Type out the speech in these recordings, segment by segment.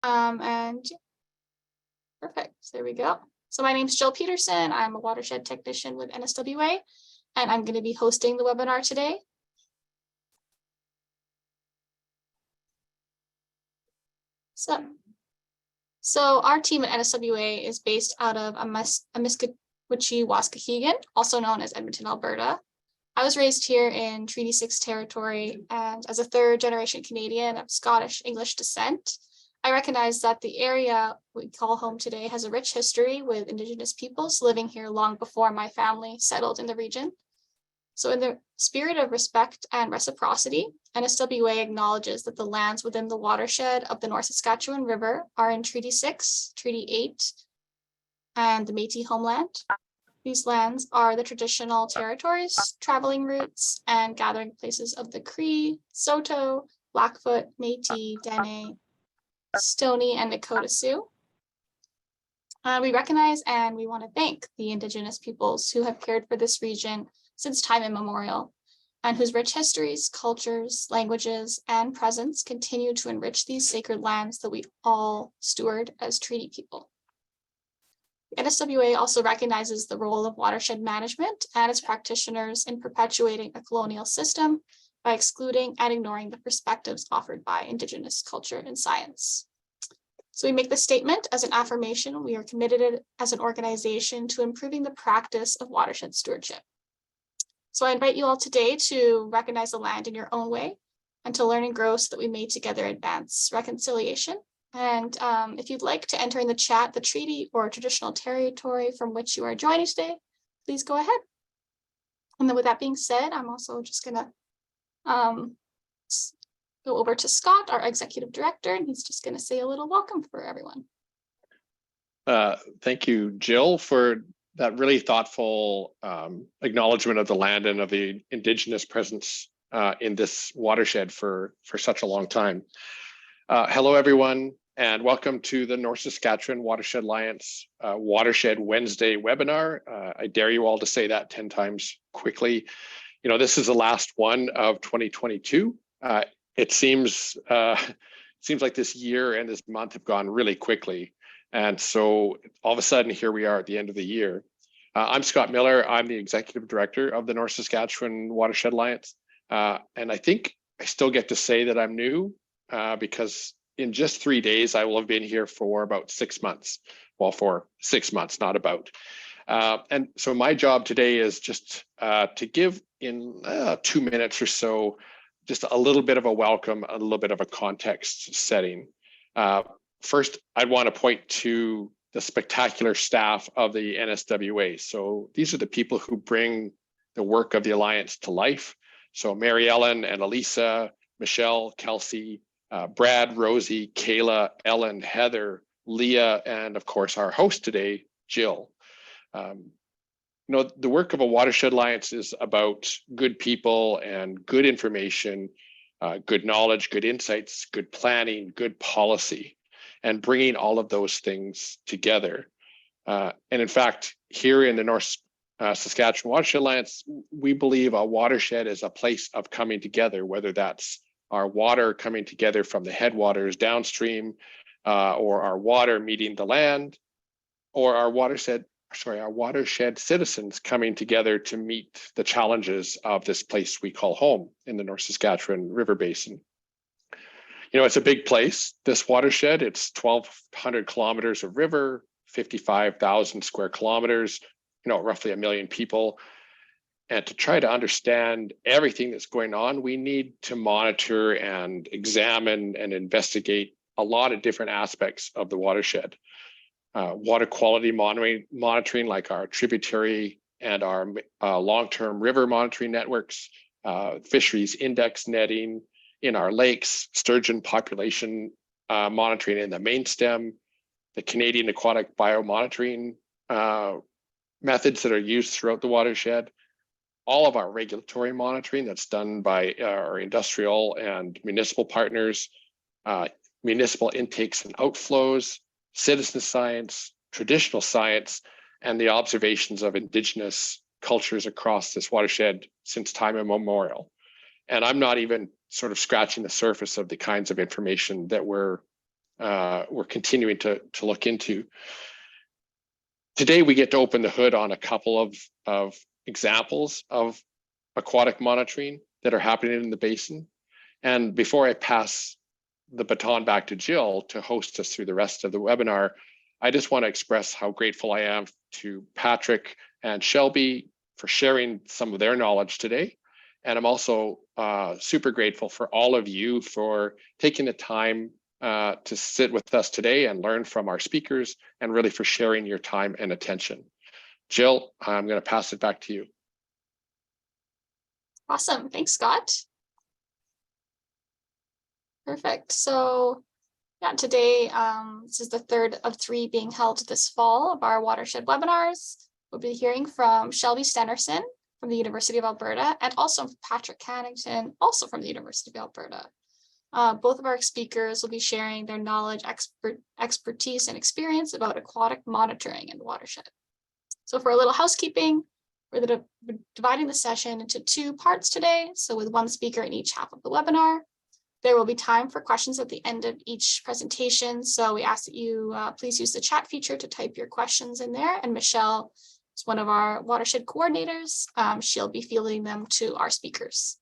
And perfect, there we go. So my name is Jill Peterson. I'm a watershed technician with NSWA, and I'm going to be hosting the webinar today. So our team at NSWA is based out of Amiskwichi, Waskahegan, also known as Edmonton, Alberta. I was raised here in Treaty 6 territory, and as a third-generation Canadian of Scottish English descent, I recognize that the area we call home today has a rich history with Indigenous peoples living here long before my family settled in the region. So in the spirit of respect and reciprocity, NSWA acknowledges that the lands within the watershed of the North Saskatchewan River are in Treaty 6, Treaty 8, and the Métis homeland. These lands are the traditional territories, traveling routes, and gathering places of the Cree, Saulteaux, Blackfoot, Métis, Dene, Stoney, and Nakota Sioux. We recognize and we want to thank the Indigenous peoples who have cared for this region since time immemorial, and whose rich histories, cultures, languages, and presence continue to enrich these sacred lands that we all steward as treaty people. The NSWA also recognizes the role of watershed management and its practitioners in perpetuating a colonial system by excluding and ignoring the perspectives offered by Indigenous culture and science. So we make this statement as an affirmation. We are committed as an organization to improving the practice of watershed stewardship. So I invite you all today to recognize the land in your own way and to learn and grow so that we may together advance reconciliation. And if you'd like to enter in the chat the treaty or traditional territory from which you are joining today, please go ahead. And then with that being said, I'm also just gonna go over to Scott, our executive director, and he's just gonna say a little welcome for everyone. Thank you, Jill, for that really thoughtful acknowledgement of the land and of the Indigenous presence in this watershed for such a long time. Hello, everyone, and welcome to the North Saskatchewan Watershed Alliance Watershed Wednesday webinar. I dare you all to say that 10 times quickly. You know, this is the last one of 2022. It seems like this year and this month have gone really quickly. And so all of a sudden, here we are at the end of the year. I'm Scott Miller. I'm the executive director of the North Saskatchewan Watershed Alliance. And I think I still get to say that I'm new because in just 3 days, I will have been here for about 6 months. Well, for 6 months, not about. And so my job today is just to give in 2 minutes or so, just a little bit of a welcome, a little bit of a context setting. First, I'd want to point to the spectacular staff of the NSWA. So these are the people who bring the work of the Alliance to life. So Mary Ellen and Elisa, Michelle, Kelsey, Brad, Rosie, Kayla, Ellen, Heather, Leah, and of course our host today, Jill. You know, the work of a Watershed Alliance is about good people and good information, good knowledge, good insights, good planning, good policy, and bringing all of those things together. And in fact, here in the North Saskatchewan Watershed Alliance, we believe a watershed is a place of coming together, whether that's our water coming together from the headwaters downstream, or our water meeting the land, or our watershed citizens coming together to meet the challenges of this place we call home in the North Saskatchewan River Basin. You know, it's a big place, this watershed. It's 1,200 kilometers of river, 55,000 square kilometers, you know, roughly 1 million people. And to try to understand everything that's going on, we need to monitor and examine and investigate a lot of different aspects of the watershed. Water quality monitoring, like our tributary and our long-term river monitoring networks, fisheries index netting in our lakes, sturgeon population monitoring in the main stem, the Canadian Aquatic Biomonitoring methods that are used throughout the watershed, all of our regulatory monitoring that's done by our industrial and municipal partners, municipal intakes and outflows, citizen science, traditional science, and the observations of Indigenous cultures across this watershed since time immemorial. And I'm not even sort of scratching the surface of the kinds of information that we're we're continuing to look into. Today, we get to open the hood on a couple of examples of aquatic monitoring that are happening in the basin. And before I pass the baton back to Jill to host us through the rest of the webinar, I just want to express how grateful I am to Patrick and Shelby for sharing some of their knowledge today. And I'm also super grateful for all of you for taking the time to sit with us today and learn from our speakers, and really for sharing your time and attention. Jill, I'm going to pass it back to you. Awesome. Thanks, Scott. Perfect. So yeah, today, this is the third of 3 being held this fall of our Watershed webinars. We'll be hearing from Shelby Stenerson from the University of Alberta, and also Patrick Hannington, also from the University of Alberta. Both of our speakers will be sharing their knowledge, expertise, and experience about aquatic monitoring in the watershed. So for a little housekeeping, we're dividing the session into 2 parts today. So with 1 speaker in each half of the webinar. There will be time for questions at the end of each presentation. So we ask that you please use the chat feature to type your questions in there. And Michelle is one of our watershed coordinators. She'll be fielding them to our speakers.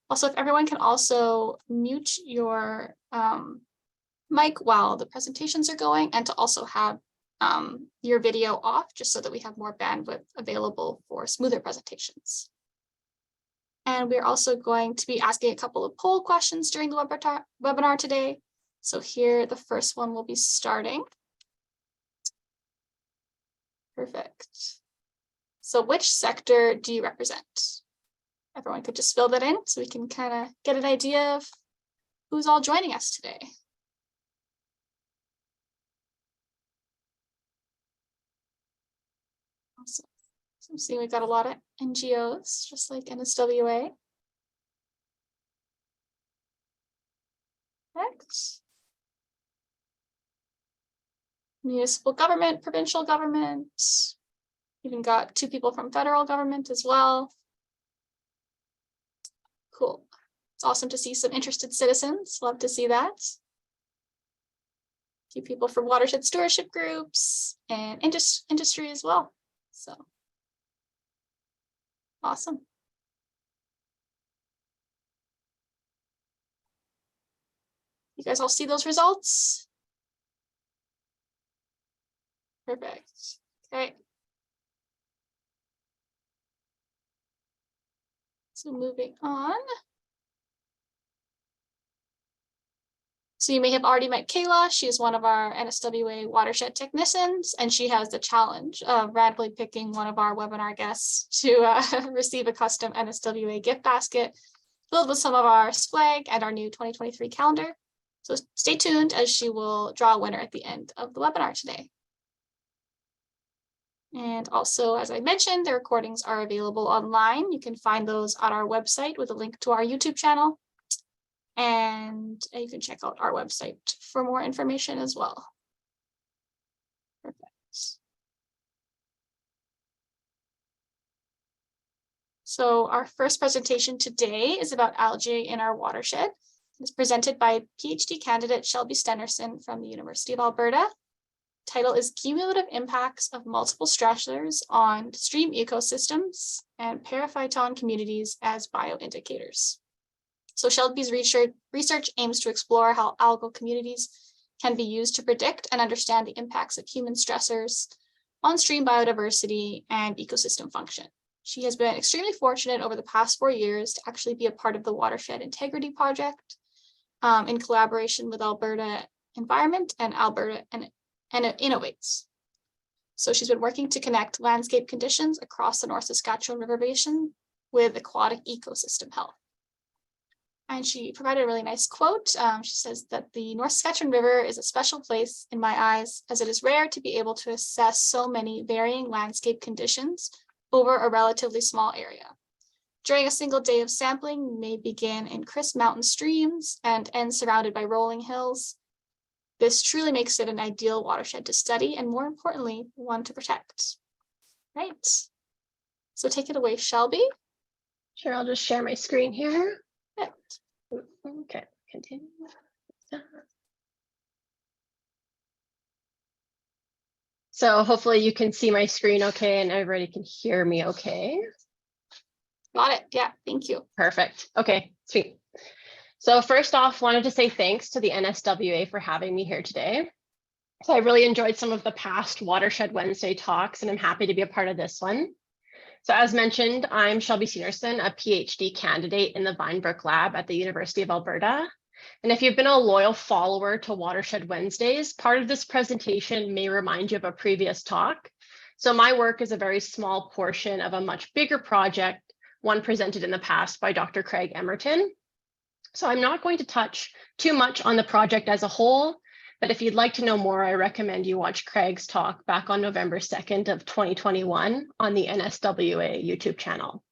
Also, if everyone can also mute your mic while the presentations are going, and to also have your video off, just so that we have more bandwidth available for smoother presentations. And we're also going to be asking a couple of poll questions during the webinar today. So here, the first one will be starting. Perfect. So which sector do you represent? Everyone could just fill that in so we can kind of get an idea of who's all joining us today. Awesome. So I'm seeing we've got a lot of NGOs, just like NSWA. Next. Municipal government, provincial government. Even got 2 people from federal government as well. Cool. It's awesome to see some interested citizens. Love to see that. A few people from watershed stewardship groups and industry as well. So awesome. You guys all see those results? Perfect. Okay. So moving on. So you may have already met Kayla. She is one of our NSWA watershed technicians, and she has the challenge of randomly picking one of our webinar guests to receive a custom NSWA gift basket filled with some of our swag and our new 2023 calendar. So stay tuned, as she will draw a winner at the end of the webinar today. And also, as I mentioned, the recordings are available online. You can find those on our website with a link to our YouTube channel. And you can check out our website for more information as well. Perfect. So our first presentation today is about algae in our watershed. It's presented by PhD candidate Shelby Stenerson from the University of Alberta. Title is Cumulative Impacts of Multiple Stressors on Stream Ecosystems and Periphyton Communities as Bioindicators. So Shelby's research aims to explore how algal communities can be used to predict and understand the impacts of human stressors on stream biodiversity and ecosystem function. She has been extremely fortunate over the past 4 years to actually be a part of the Watershed Integrity Project in collaboration with Alberta Environment and Alberta and Innovates. So she's been working to connect landscape conditions across the North Saskatchewan River Basin with aquatic ecosystem health. And she provided a really nice quote. She says that the North Saskatchewan River is a special place in my eyes, as it is rare to be able to assess so many varying landscape conditions over a relatively small area. During a single day of sampling may begin in crisp mountain streams and end surrounded by rolling hills. This truly makes it an ideal watershed to study, and more importantly, one to protect. Right. So take it away, Shelby. Sure, I'll just share my screen here. Yeah. Okay, continue. So hopefully you can see my screen okay and everybody can hear me okay. Got it. Yeah, thank you. Perfect. Okay, sweet. So first off, wanted to say thanks to the NSWA for having me here today. So I really enjoyed some of the past Watershed Wednesday talks, and I'm happy to be a part of this one. So as mentioned, I'm Shelby Stenerson, a PhD candidate in the Vinebrook Lab at the University of Alberta. And if you've been a loyal follower to Watershed Wednesdays, part of this presentation may remind you of a previous talk. So my work is a very small portion of a much bigger project, one presented in the past by Dr. Craig Emerton. So I'm not going to touch too much on the project as a whole, but if you'd like to know more, I recommend you watch Craig's talk back on November 2nd of 2021 on the NSWA YouTube channel.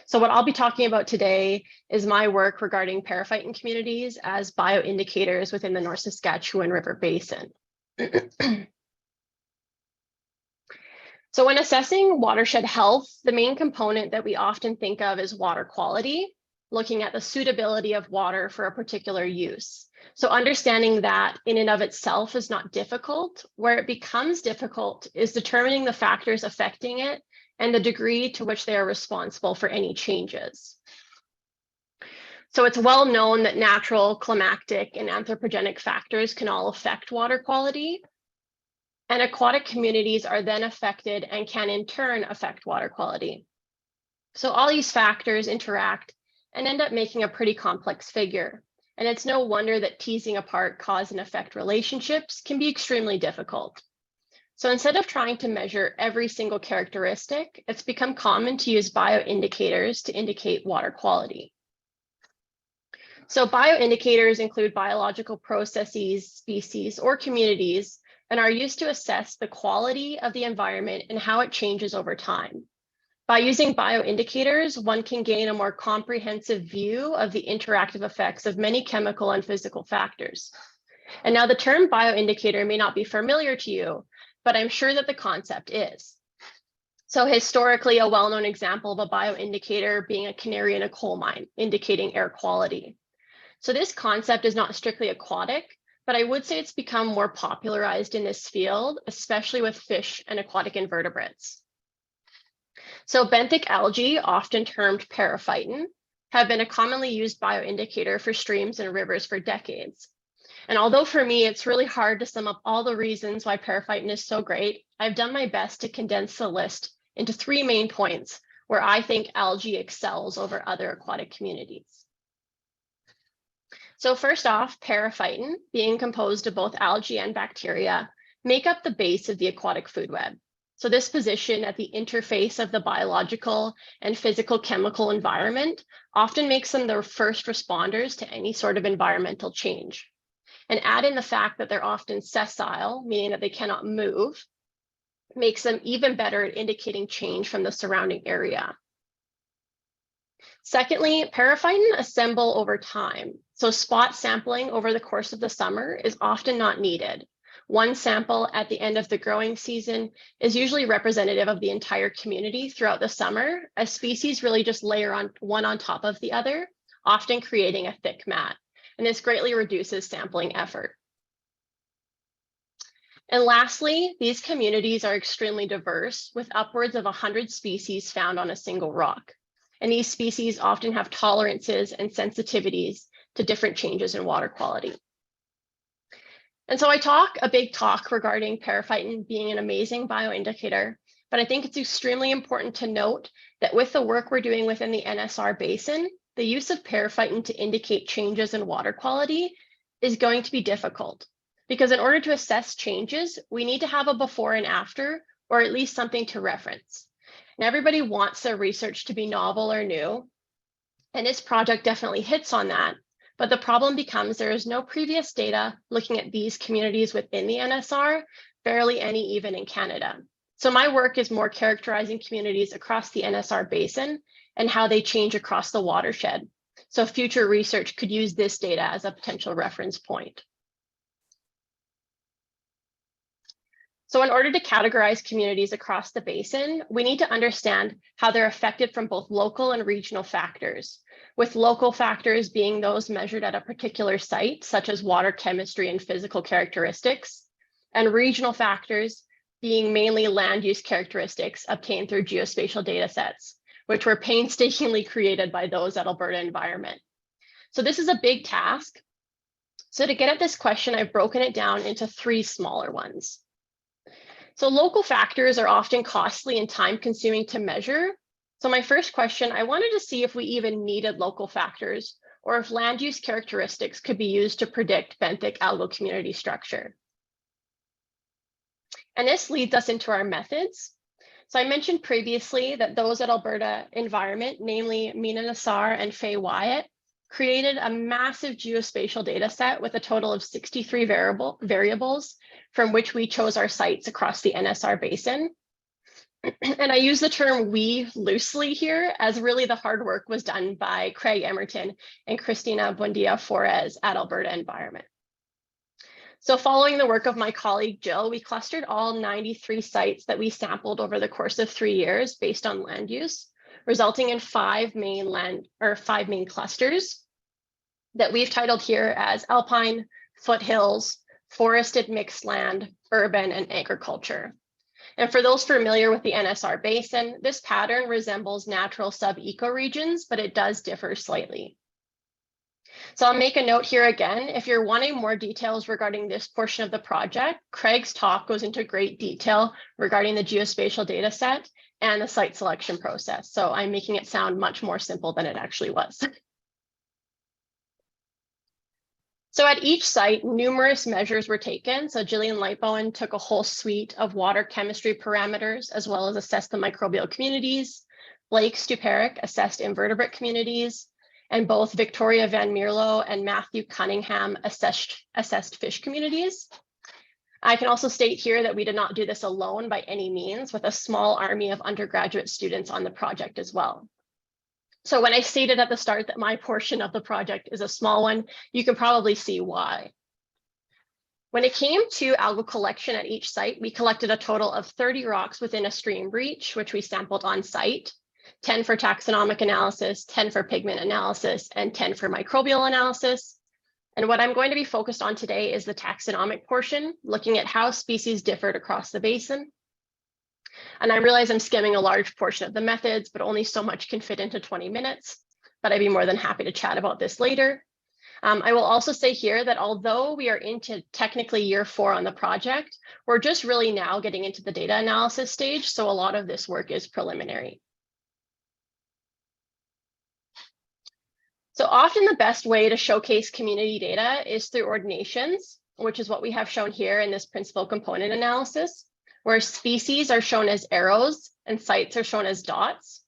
So what I'll be talking about today is my work regarding periphyton communities as bioindicators within the North Saskatchewan River Basin. So when assessing watershed health, the main component that we often think of is water quality, looking at the suitability of water for a particular use. So understanding that in and of itself is not difficult. Where it becomes difficult is determining the factors affecting it and the degree to which they are responsible for any changes. So it's well known that natural, climatic, and anthropogenic factors can all affect water quality. And aquatic communities are then affected and can in turn affect water quality. So all these factors interact and end up making a pretty complex figure. And it's no wonder that teasing apart cause and effect relationships can be extremely difficult. So instead of trying to measure every single characteristic, it's become common to use bioindicators to indicate water quality. So bioindicators include biological processes, species, or communities, and are used to assess the quality of the environment and how it changes over time. By using bioindicators, one can gain a more comprehensive view of the interactive effects of many chemical and physical factors. And now the term bioindicator may not be familiar to you, but I'm sure that the concept is. So historically, a well-known example of a bioindicator being a canary in a coal mine, indicating air quality. So this concept is not strictly aquatic, but I would say it's become more popularized in this field, especially with fish and aquatic invertebrates. So benthic algae, often termed periphyton, have been a commonly used bioindicator for streams and rivers for decades. And although for me, it's really hard to sum up all the reasons why periphyton is so great, I've done my best to condense the list into 3 main points where I think algae excels over other aquatic communities. So first off, periphyton, being composed of both algae and bacteria, make up the base of the aquatic food web. So this position at the interface of the biological and physical chemical environment often makes them the first responders to any sort of environmental change. And add in the fact that they're often sessile, meaning that they cannot move, makes them even better at indicating change from the surrounding area. Secondly, periphyton assemble over time. So spot sampling over the course of the summer is often not needed. One sample at the end of the growing season is usually representative of the entire community throughout the summer, as species really just layer on one on top of the other, often creating a thick mat. And this greatly reduces sampling effort. And lastly, these communities are extremely diverse, with upwards of 100 species found on a single rock. And these species often have tolerances and sensitivities to different changes in water quality. And so I talk a big talk regarding periphyton being an amazing bioindicator, but I think it's extremely important to note that with the work we're doing within the NSR basin, the use of periphyton to indicate changes in water quality is going to be difficult, because in order to assess changes, we need to have a before and after, or at least something to reference. And everybody wants their research to be novel or new, and this project definitely hits on that. But the problem becomes there is no previous data looking at these communities within the NSR, barely any even in Canada. So my work is more characterizing communities across the NSR basin and how they change across the watershed. So future research could use this data as a potential reference point. So in order to categorize communities across the basin, we need to understand how they're affected from both local and regional factors, with local factors being those measured at a particular site, such as water chemistry and physical characteristics, and regional factors being mainly land use characteristics obtained through geospatial data sets, which were painstakingly created by those at Alberta Environment. So this is a big task. So to get at this question, I've broken it down into 3 smaller ones. So local factors are often costly and time-consuming to measure. So my first question, I wanted to see if we even needed local factors or if land use characteristics could be used to predict benthic algal community structure. And this leads us into our methods. So I mentioned previously that those at Alberta Environment, namely Mina Nassar and Faye Wyatt, created a massive geospatial data set with a total of 63 variables from which we chose our sites across the NSR basin. And I use the term we loosely here, as really the hard work was done by Craig Emerton and Cristina Buendia Flores at Alberta Environment. So following the work of my colleague Jill, we clustered all 93 sites that we sampled over the course of 3 years based on land use, resulting in 5 main clusters that we've titled here as alpine, foothills, forested mixed land, urban, and agriculture. And for those familiar with the NSR basin, this pattern resembles natural sub-ecoregions, but it does differ slightly. So I'll make a note here again, if you're wanting more details regarding this portion of the project, Craig's talk goes into great detail regarding the geospatial data set and the site selection process. So I'm making it sound much more simple than it actually was. So at each site, numerous measures were taken. So Gillian Lightbowen took a whole suite of water chemistry parameters, as well as assessed the microbial communities. Blake Stuparic assessed invertebrate communities, and both Victoria Van Mierlo and Matthew Cunningham assessed fish communities. I can also state here that we did not do this alone by any means, with a small army of undergraduate students on the project as well. So when I stated at the start that my portion of the project is a small one, you can probably see why. When it came to algal collection at each site, we collected a total of 30 rocks within a stream breach, which we sampled on site, 10 for taxonomic analysis, 10 for pigment analysis, and 10 for microbial analysis. And what I'm going to be focused on today is the taxonomic portion, looking at how species differed across the basin. And I realize I'm skimming a large portion of the methods, but only so much can fit into 20 minutes, but I'd be more than happy to chat about this later. I will also say here that although we are into technically year 4 on the project, we're just really now getting into the data analysis stage, so a lot of this work is preliminary. So often the best way to showcase community data is through ordinations, which is what we have shown here in this principal component analysis, where species are shown as arrows and sites are shown as dots.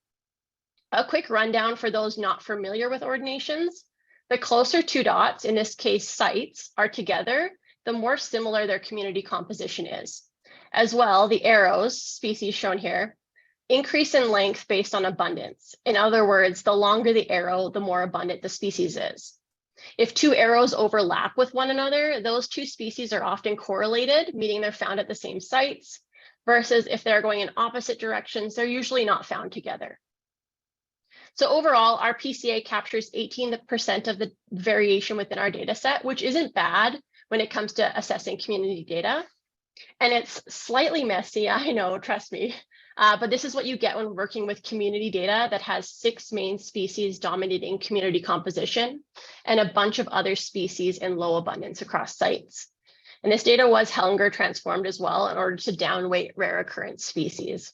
A quick rundown for those not familiar with ordinations. The closer 2 dots, in this case sites, are together, the more similar their community composition is. As well, the arrows, species shown here, increase in length based on abundance. In other words, the longer the arrow, the more abundant the species is. If 2 arrows overlap with one another, those 2 species are often correlated, meaning they're found at the same sites, versus if they're going in opposite directions, they're usually not found together. So overall, our PCA captures 18% of the variation within our data set, which isn't bad when it comes to assessing community data. And it's slightly messy, I know, trust me. But this is what you get when working with community data that has 6 main species dominating community composition and a bunch of other species in low abundance across sites. And this data was Hellinger transformed as well in order to downweight rare occurrence species.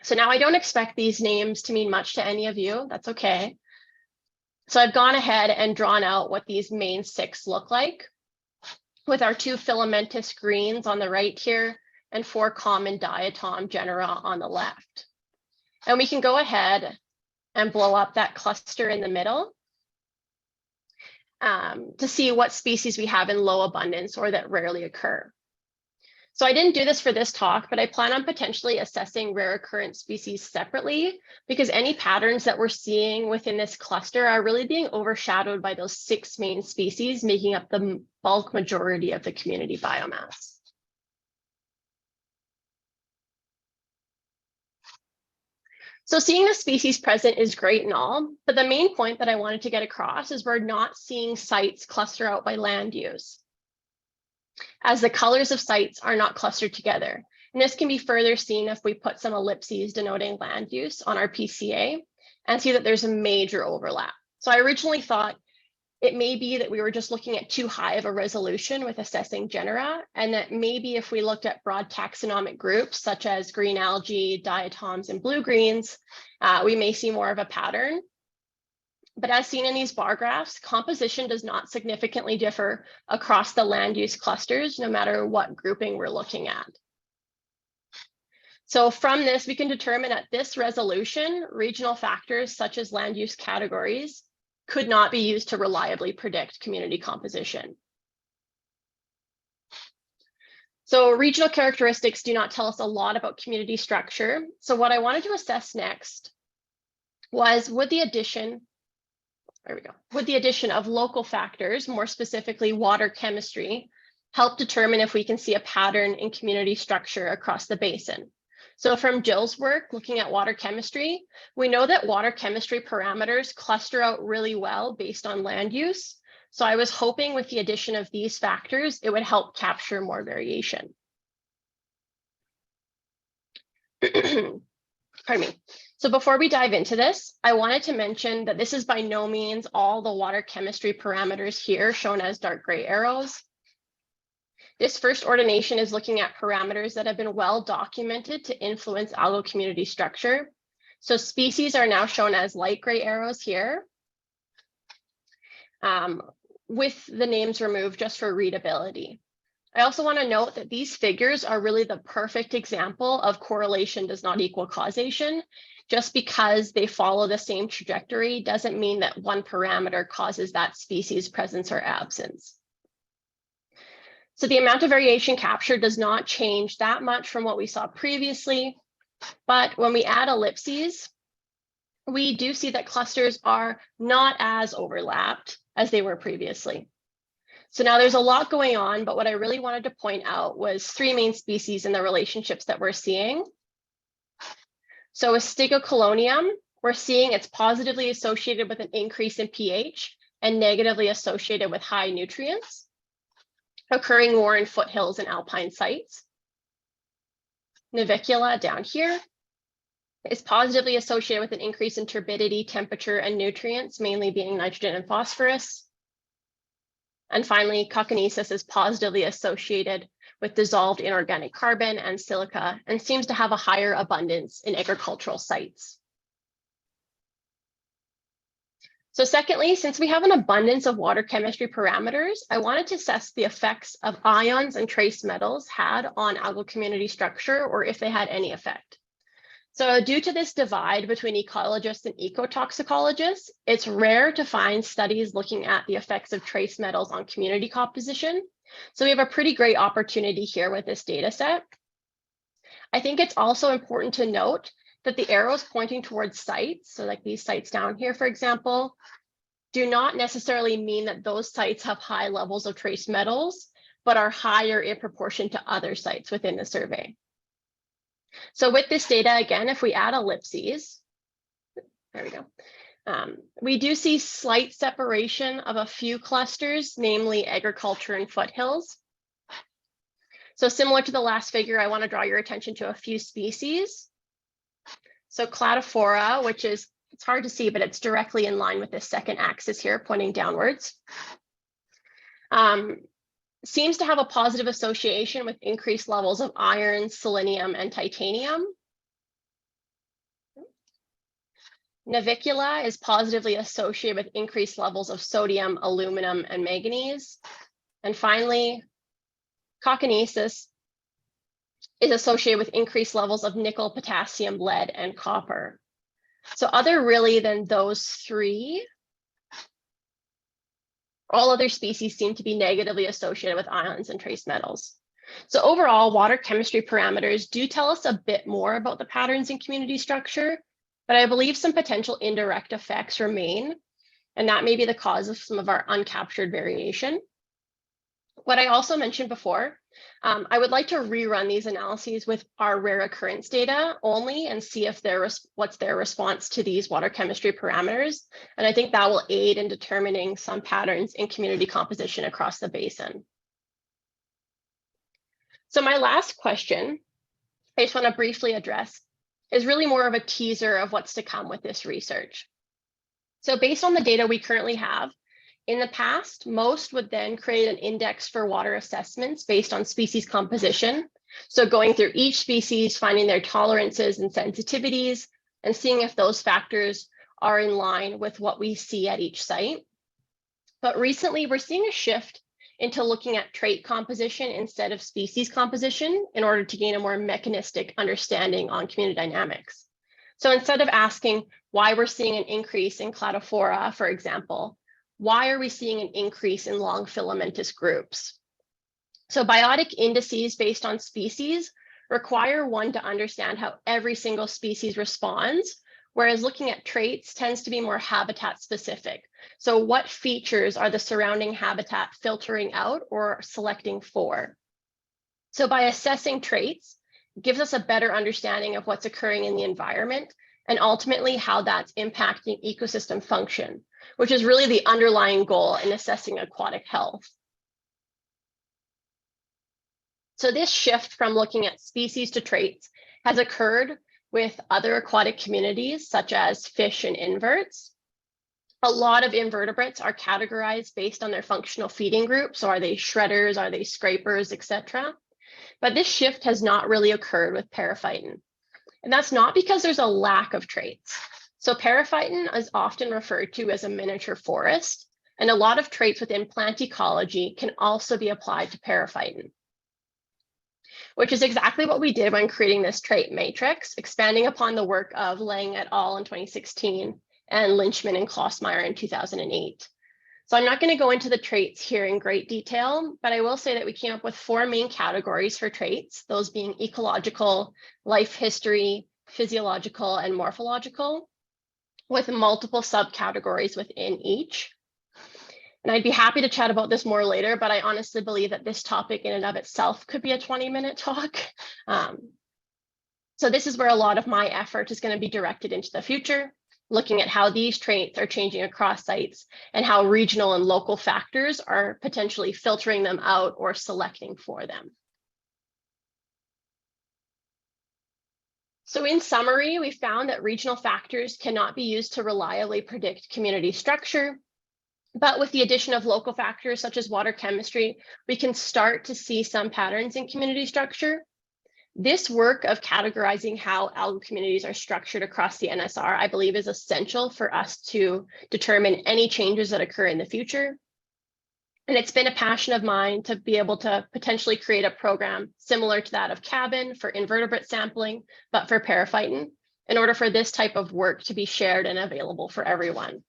So now I don't expect these names to mean much to any of you, that's okay. So I've gone ahead and drawn out what these main 6 look like, with our 2 filamentous greens on the right here and 4 common diatom genera on the left. And we can go ahead and blow up that cluster in the middle to see what species we have in low abundance or that rarely occur. So I didn't do this for this talk, but I plan on potentially assessing rare occurrence species separately because any patterns that we're seeing within this cluster are really being overshadowed by those 6 main species making up the bulk majority of the community biomass. So seeing the species present is great and all, but the main point that I wanted to get across is we're not seeing sites cluster out by land use, as the colors of sites are not clustered together. And this can be further seen if we put some ellipses denoting land use on our PCA and see that there's a major overlap. So I originally thought it may be that we were just looking at too high of a resolution with assessing genera, and that maybe if we looked at broad taxonomic groups such as green algae, diatoms, and blue-greens, we may see more of a pattern. But as seen in these bar graphs, composition does not significantly differ across the land use clusters, no matter what grouping we're looking at. So from this, we can determine at this resolution, regional factors such as land use categories could not be used to reliably predict community composition. So regional characteristics do not tell us a lot about community structure. So what I wanted to assess next was would the addition of local factors, more specifically water chemistry, help determine if we can see a pattern in community structure across the basin. So from Jill's work looking at water chemistry, we know that water chemistry parameters cluster out really well based on land use. So I was hoping with the addition of these factors, it would help capture more variation. Pardon me. So before we dive into this, I wanted to mention that this is by no means all the water chemistry parameters here shown as dark gray arrows. This first ordination is looking at parameters that have been well documented to influence algal community structure. So species are now shown as light gray arrows here, with the names removed just for readability. I also want to note that these figures are really the perfect example of correlation does not equal causation. Just because they follow the same trajectory doesn't mean that one parameter causes that species' presence or absence. So the amount of variation captured does not change that much from what we saw previously, but when we add ellipses, we do see that clusters are not as overlapped as they were previously. So now there's a lot going on, but what I really wanted to point out was three main species in the relationships that we're seeing. So with Stigocolonium, we're seeing it's positively associated with an increase in pH and negatively associated with high nutrients, occurring more in foothills and alpine sites. Navicula down here is positively associated with an increase in turbidity, temperature, and nutrients, mainly being nitrogen and phosphorus. And finally, Cocconesus is positively associated with dissolved inorganic carbon and silica, and seems to have a higher abundance in agricultural sites. So secondly, since we have an abundance of water chemistry parameters, I wanted to assess the effects of ions and trace metals had on algal community structure, or if they had any effect. So due to this divide between ecologists and ecotoxicologists, it's rare to find studies looking at the effects of trace metals on community composition. So we have a pretty great opportunity here with this data set. I think it's also important to note that the arrows pointing towards sites, so like these sites down here, for example, do not necessarily mean that those sites have high levels of trace metals, but are higher in proportion to other sites within the survey. So with this data, again, if we add ellipses, there we go, we do see slight separation of a few clusters, namely agriculture and foothills. So similar to the last figure, I want to draw your attention to a few species. So Cladophora, which is, it's hard to see, but it's directly in line with this second axis here, pointing downwards, seems to have a positive association with increased levels of iron, selenium, and titanium. Navicula is positively associated with increased levels of sodium, aluminum, and manganese. And finally, Cocconesus is associated with increased levels of nickel, potassium, lead, and copper. So other really than those three, all other species seem to be negatively associated with ions and trace metals. So overall, water chemistry parameters do tell us a bit more about the patterns in community structure, but I believe some potential indirect effects remain, and that may be the cause of some of our uncaptured variation. What I also mentioned before, I would like to rerun these analyses with our rare occurrence data only and see if what's their response to these water chemistry parameters. And I think that will aid in determining some patterns in community composition across the basin. So my last question I just want to briefly address is really more of a teaser of what's to come with this research. So based on the data we currently have, in the past, most would then create an index for water assessments based on species composition. So going through each species, finding their tolerances and sensitivities, and seeing if those factors are in line with what we see at each site. But recently, we're seeing a shift into looking at trait composition instead of species composition in order to gain a more mechanistic understanding on community dynamics. So instead of asking why we're seeing an increase in cladophora, for example, why are we seeing an increase in long filamentous groups? So biotic indices based on species require one to understand how every single species responds, whereas looking at traits tends to be more habitat specific. So what features are the surrounding habitat filtering out or selecting for? So by assessing traits, it gives us a better understanding of what's occurring in the environment and ultimately how that's impacting ecosystem function, which is really the underlying goal in assessing aquatic health. So this shift from looking at species to traits has occurred with other aquatic communities, such as fish and inverts. A lot of invertebrates are categorized based on their functional feeding group. So are they shredders, are they scrapers, etc. But this shift has not really occurred with periphyton. And that's not because there's a lack of traits. So periphyton is often referred to as a miniature forest, and a lot of traits within plant ecology can also be applied to periphyton, which is exactly what we did when creating this trait matrix, expanding upon the work of Lang et al. In 2016 and Lynchman and Klossmeyer in 2008. So I'm not going to go into the traits here in great detail, but I will say that we came up with 4 main categories for traits, those being ecological, life history, physiological, and morphological, with multiple subcategories within each. And I'd be happy to chat about this more later, but I honestly believe that this topic in and of itself could be a 20-minute talk. So this is where a lot of my effort is going to be directed into the future, looking at how these traits are changing across sites and how regional and local factors are potentially filtering them out or selecting for them. So in summary, we found that regional factors cannot be used to reliably predict community structure. But with the addition of local factors such as water chemistry, we can start to see some patterns in community structure. This work of categorizing how algal communities are structured across the NSR, I believe, is essential for us to determine any changes that occur in the future. And it's been a passion of mine to be able to potentially create a program similar to that of Cabin for invertebrate sampling, but for periphyton, in order for this type of work to be shared and available for everyone.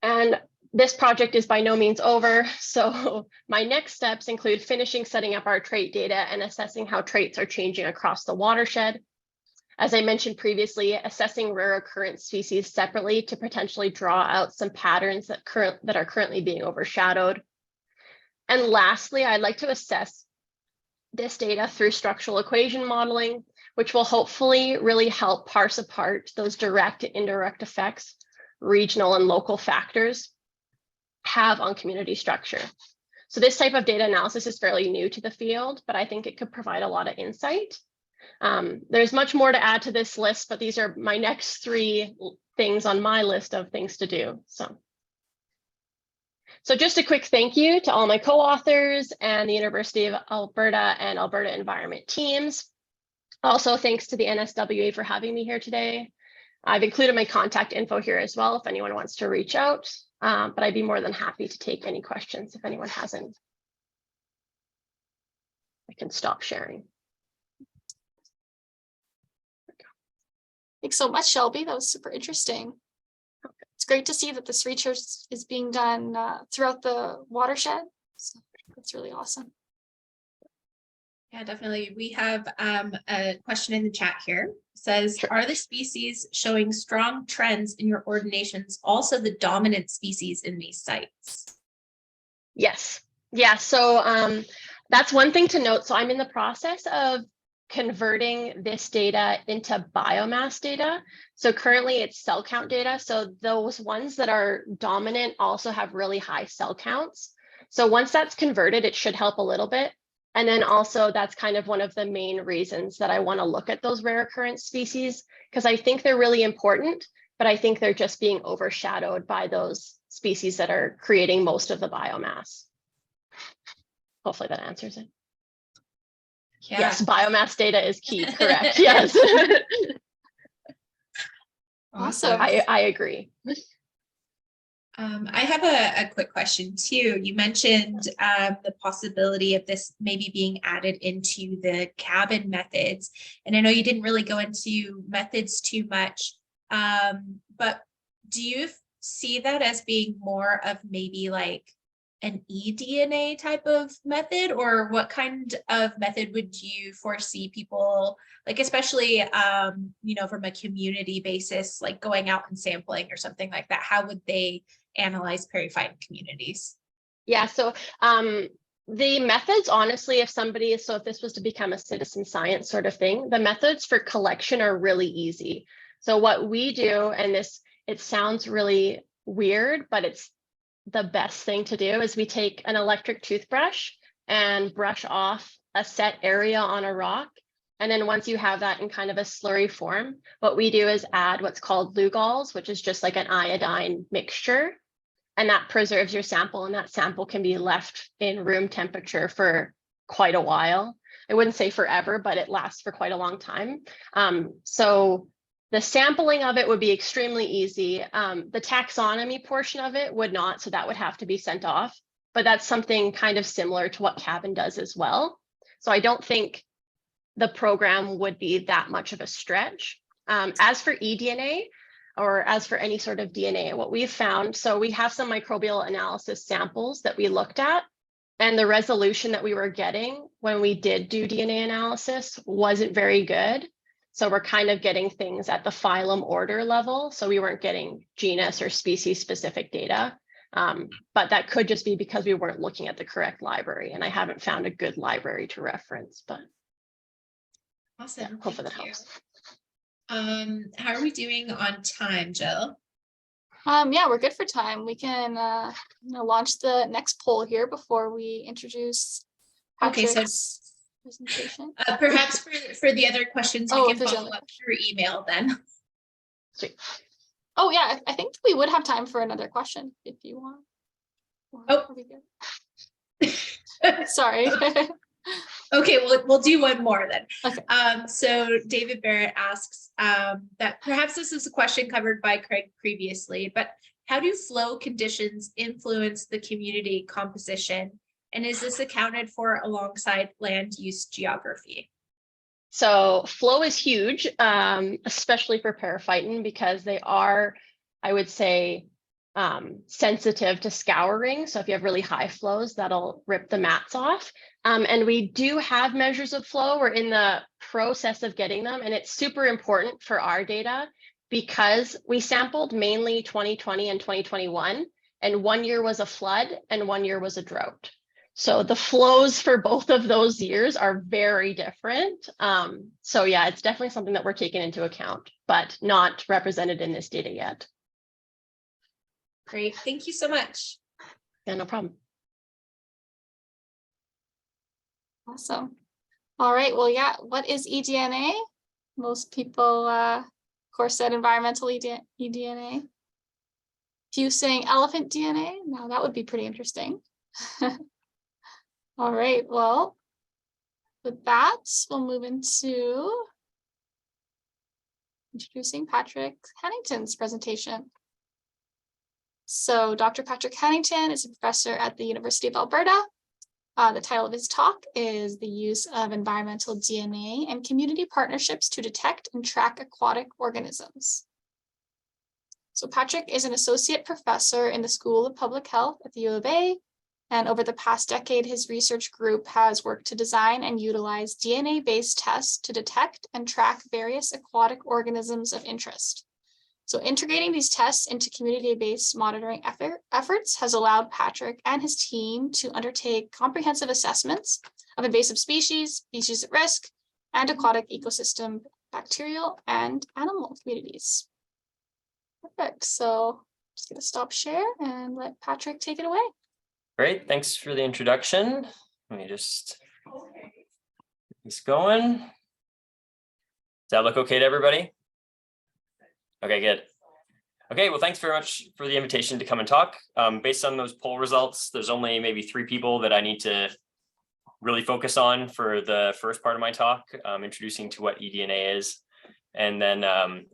And this project is by no means over. So my next steps include finishing setting up our trait data and assessing how traits are changing across the watershed. As I mentioned previously, assessing rare occurrence species separately to potentially draw out some patterns that are currently being overshadowed. And lastly, I'd like to assess this data through structural equation modeling, which will hopefully really help parse apart those direct and indirect effects regional and local factors have on community structure. So this type of data analysis is fairly new to the field, but I think it could provide a lot of insight. There's much more to add to this list, but these are my next 3 things on my list of things to do. So just a quick thank you to all my co-authors and the University of Alberta and Alberta Environment teams. Also, thanks to the NSWA for having me here today. I've included my contact info here as well if anyone wants to reach out, but I'd be more than happy to take any questions if anyone hasn't. I can stop sharing. Thanks so much, Shelby. That was super interesting. It's great to see that this research is being done throughout the watershed. So that's really awesome. Yeah, definitely. We have a question in the chat here. It says, Sure. Are the species showing strong trends in your ordinations also the dominant species in these sites? Yes. Yeah. So that's one thing to note. So I'm in the process of converting this data into biomass data. So currently it's cell count data. So those ones that are dominant also have really high cell counts. So once that's converted, it should help a little bit. And then also that's kind of one of the main reasons that I want to look at those rare occurrence species, because I think they're really important, but I think they're just being overshadowed by those species that are creating most of the biomass. Hopefully that answers it. Yeah. Yes, biomass data is key, correct, yes. Awesome. I agree. I have a quick question too. You mentioned the possibility of this maybe being added into the cabin methods. And I know you didn't really go into methods too much, but do you see that as being more of maybe like an eDNA type of method, or what kind of method would you foresee people, like especially you know, from a community basis, like going out and sampling or something like that? How would they analyze periphyton communities? Yeah, so the methods, honestly, if this was to become a citizen science sort of thing, the methods for collection are really easy. So what we do, and it sounds really weird, but it's the best thing to do, is we take an electric toothbrush and brush off a set area on a rock. And then once you have that in kind of a slurry form, what we do is add what's called Lugol's, which is just like an iodine mixture. And that preserves your sample, and that sample can be left in room temperature for quite a while. I wouldn't say forever, but it lasts for quite a long time. So the sampling of it would be extremely easy. The taxonomy portion of it would not, so that would have to be sent off, but that's something kind of similar to what cabin does as well. So I don't think the program would be that much of a stretch. As for eDNA, or as for any sort of DNA, what we've found, so we have some microbial analysis samples that we looked at, and the resolution that we were getting when we did do DNA analysis wasn't very good. So we're kind of getting things at the phylum order level. So we weren't getting genus or species specific data, but that could just be because we weren't looking at the correct library, and I haven't found a good library to reference, but Awesome. yeah, hopefully that Thank you. helps. How are we doing on time, Jill? Yeah, we're good for time. We can launch the next poll here before we introduce Okay, so Patrick's presentation. perhaps for the other questions, we can if there's follow another up through email then. Sweet. Oh yeah, I think we would have time for another question if you want. Oh. Are we good? Sorry. Okay, we'll do one more then. Okay. So David Barrett asks that perhaps this is a question covered by Craig previously, but how do flow conditions influence the community composition? And is this accounted for alongside land use geography? So flow is huge, especially for periphyton, because they are, I would say, sensitive to scouring. So if you have really high flows, that'll rip the mats off. And we do have measures of flow. We're in the process of getting them, and it's super important for our data because we sampled mainly 2020 and 2021, and 1 year was a flood and 1 year was a drought. So the flows for both of those years are very different. So yeah, it's definitely something that we're taking into account, but not represented in this data yet. Great, thank you so much. Yeah, no problem. Awesome. All right. Well, yeah. What is eDNA? Most people, of course, said environmental eDNA. Few saying elephant DNA. Now that would be pretty interesting. All right. Well, with that, we'll move into introducing Patrick Hannington's presentation. So Dr. Patrick Hannington is a professor at the University of Alberta. The title of his talk is The Use of Environmental DNA and Community Partnerships to Detect and Track Aquatic Organisms. So Patrick is an associate professor in the School of Public Health at the U of A, and over the past decade, his research group has worked to design and utilize DNA-based tests to detect and track various aquatic organisms of interest. So integrating these tests into community-based monitoring efforts has allowed Patrick and his team to undertake comprehensive assessments of invasive species, species at risk, and aquatic ecosystem, bacterial and animal communities. Perfect. So just gonna stop share and let Patrick take it away. Great, thanks for the introduction. Let me just It's going. Does that look okay to everybody? Okay, good. Okay, well, thanks very much for the invitation to come and talk. Based on those poll results, there's only maybe 3 people that I need to really focus on for the first part of my talk, introducing to what eDNA is. And then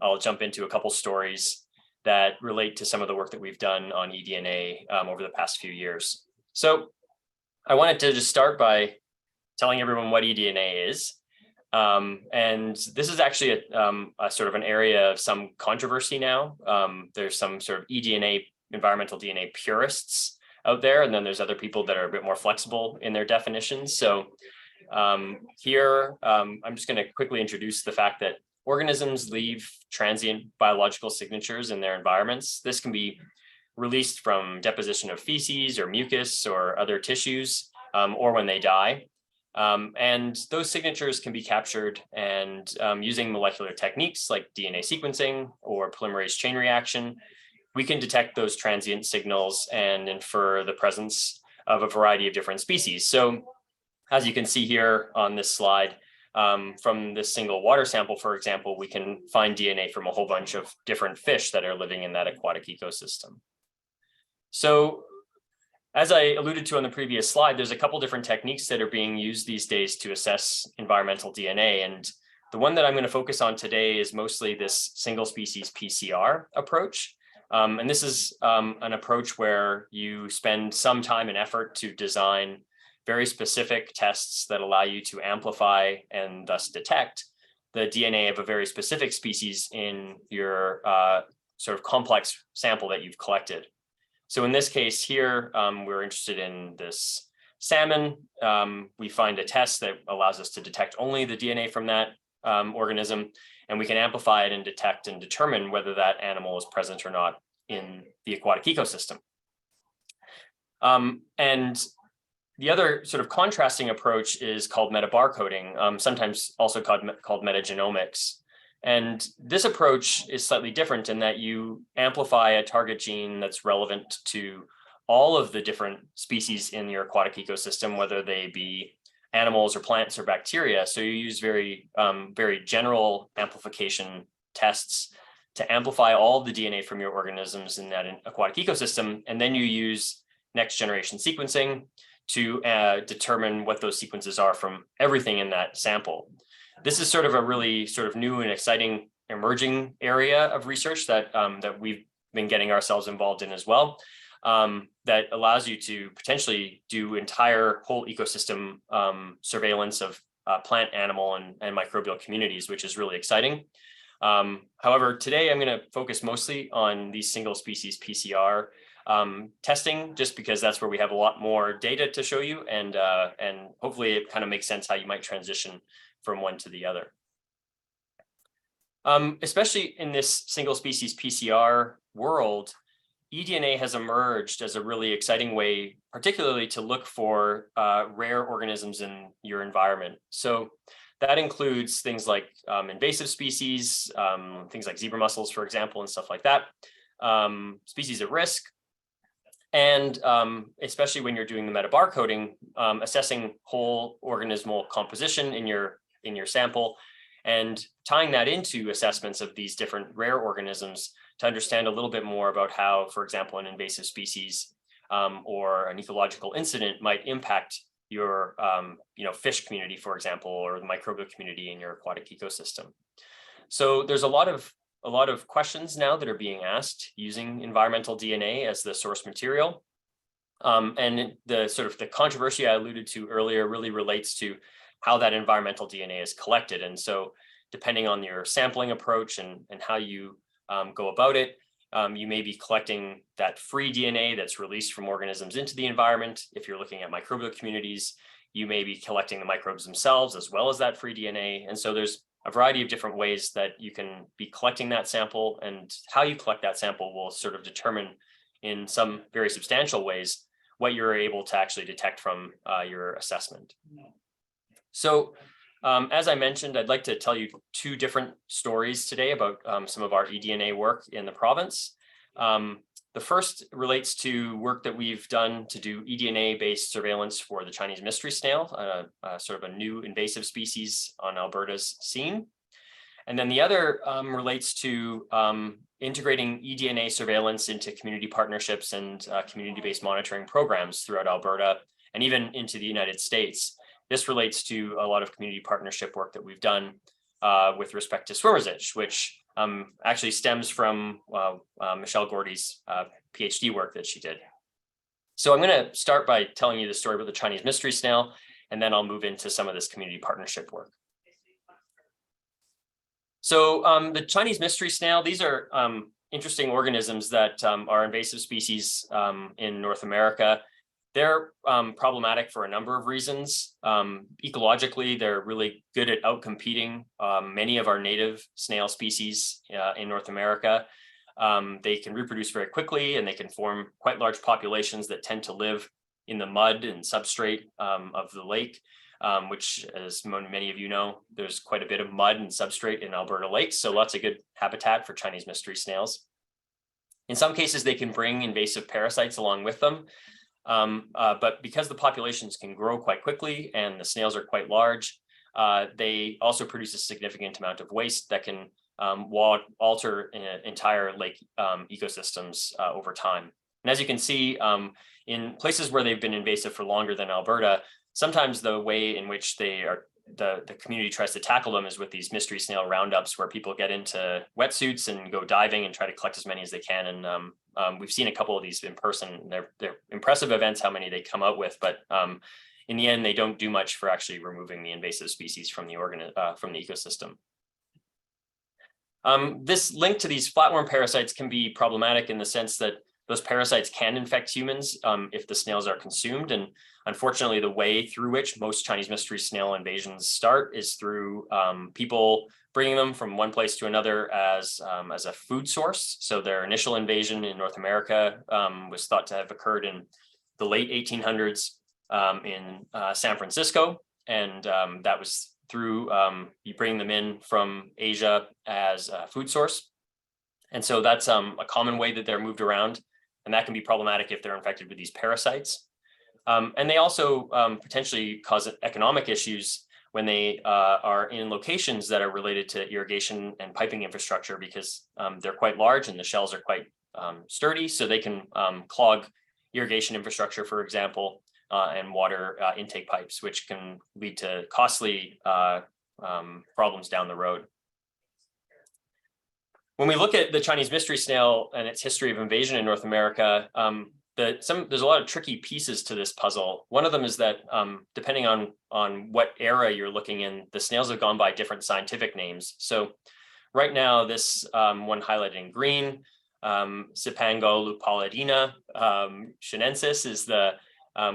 I'll jump into a couple stories that relate to some of the work that we've done on eDNA over the past few years. So I wanted to just start by telling everyone what eDNA is. And this is actually a sort of an area of some controversy now. There's some sort of eDNA, environmental DNA purists out there, and then there's other people that are a bit more flexible in their definitions. So here, I'm just going to quickly introduce the fact that organisms leave transient biological signatures in their environments. This can be released from deposition of feces or mucus or other tissues, or when they die. And those signatures can be captured and using molecular techniques like DNA sequencing or polymerase chain reaction, we can detect those transient signals and infer the presence of a variety of different species. So as you can see here on this slide, from this single water sample, for example, we can find DNA from a whole bunch of different fish that are living in that aquatic ecosystem. So as I alluded to on the previous slide, there's a couple different techniques that are being used these days to assess environmental DNA. And the one that I'm going to focus on today is mostly this single species PCR approach. And this is an approach where you spend some time and effort to design very specific tests that allow you to amplify and thus detect the DNA of a very specific species in your sort of complex sample that you've collected. So in this case here, we're interested in this salmon. We find a test that allows us to detect only the DNA from that organism, and we can amplify it and detect and determine whether that animal is present or not in the aquatic ecosystem. And the other sort of contrasting approach is called metabarcoding, sometimes also called metagenomics. And this approach is slightly different in that you amplify a target gene that's relevant to all of the different species in your aquatic ecosystem, whether they be animals or plants or bacteria. So you use very general amplification tests to amplify all the DNA from your organisms in that aquatic ecosystem. And then you use next generation sequencing to determine what those sequences are from everything in that sample. This is sort of a really sort of new and exciting emerging area of research that we've been getting ourselves involved in as well, that allows you to potentially do entire whole ecosystem surveillance of plant, animal, and microbial communities, which is really exciting. However, today I'm going to focus mostly on these single species PCR testing, just because that's where we have a lot more data to show you, and hopefully it kind of makes sense how you might transition from one to the other. Especially in this single species PCR world, eDNA has emerged as a really exciting way, particularly to look for rare organisms in your environment. So that includes things like invasive species, things like zebra mussels, for example, and stuff like that, species at risk. And especially when you're doing the metabarcoding, assessing whole organismal composition in your sample and tying that into assessments of these different rare organisms to understand a little bit more about how, for example, an invasive species or an ecological incident might impact your fish community, for example, or the microbial community in your aquatic ecosystem. So there's a lot of questions now that are being asked using environmental DNA as the source material. And the controversy I alluded to earlier really relates to how that environmental DNA is collected. And so depending on your sampling approach and how you go about it, you may be collecting that free DNA that's released from organisms into the environment. If you're looking at microbial communities, you may be collecting the microbes themselves as well as that free DNA. And so there's a variety of different ways that you can be collecting that sample, and how you collect that sample will sort of determine in some very substantial ways what you're able to actually detect from your assessment. So as I mentioned, I'd like to tell you 2 different stories today about some of our eDNA work in the province. The first relates to work that we've done to do eDNA-based surveillance for the Chinese mystery snail, sort of a new invasive species on Alberta's scene. And then the other relates to integrating eDNA surveillance into community partnerships and community-based monitoring programs throughout Alberta and even into the United States. This relates to a lot of community partnership work that we've done with respect to swimmer's itch, which actually stems from Michelle Gordy's PhD work that she did. So I'm going to start by telling you the story about the Chinese mystery snail, and then I'll move into some of this community partnership work. So the Chinese mystery snail, these are interesting organisms that are invasive species in North America. They're problematic for a number of reasons. Ecologically, they're really good at outcompeting many of our native snail species in North America. They can reproduce very quickly, and they can form quite large populations that tend to live in the mud and substrate of the lake, which, as many of you know, there's quite a bit of mud and substrate in Alberta lakes, so lots of good habitat for Chinese mystery snails. In some cases, they can bring invasive parasites along with them. But because the populations can grow quite quickly and the snails are quite large, they also produce a significant amount of waste that can alter entire lake ecosystems over time. And as you can see, in places where they've been invasive for longer than Alberta, sometimes the way in which they are, the community tries to tackle them is with these mystery snail roundups, where people get into wetsuits and go diving and try to collect as many as they can. And we've seen a couple of these in person. They're impressive events, how many they come out with, but in the end, they don't do much for actually removing the invasive species from the ecosystem. This link to these flatworm parasites can be problematic in the sense that those parasites can infect humans if the snails are consumed. And unfortunately, the way through which most Chinese mystery snail invasions start is through people bringing them from one place to another as a food source. So their initial invasion in North America was thought to have occurred in the late 1800s in San Francisco. And that was through you bring them in from Asia as a food source. And so that's a common way that they're moved around. And that can be problematic if they're infected with these parasites. And they also potentially cause economic issues when they are in locations that are related to irrigation and piping infrastructure, because they're quite large and the shells are quite sturdy, so they can clog irrigation infrastructure, for example, and water intake pipes, which can lead to costly problems down the road. When we look at the Chinese mystery snail and its history of invasion in North America, there's a lot of tricky pieces to this puzzle. One of them is that depending on what era you're looking in, the snails have gone by different scientific names. So right now, this one highlighted in green, Cipango lupulidina chinensis is the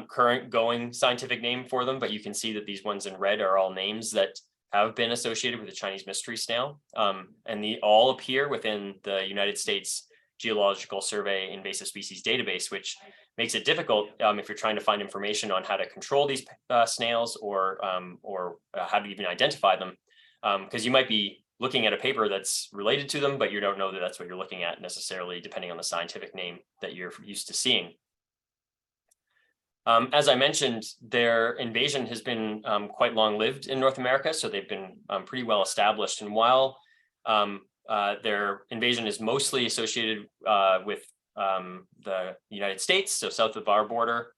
current going scientific name for them, but you can see that these ones in red are all names that have been associated with the Chinese mystery snail, and they all appear within the United States Geological Survey invasive species database, which makes it difficult if you're trying to find information on how to control these snails or how to even identify them, because you might be looking at a paper that's related to them, but you don't know that that's what you're looking at necessarily, depending on the scientific name that you're used to seeing. As I mentioned, their invasion has been quite long-lived in North America, so they've been pretty well established. And while their invasion is mostly associated with the United States, so south of our border,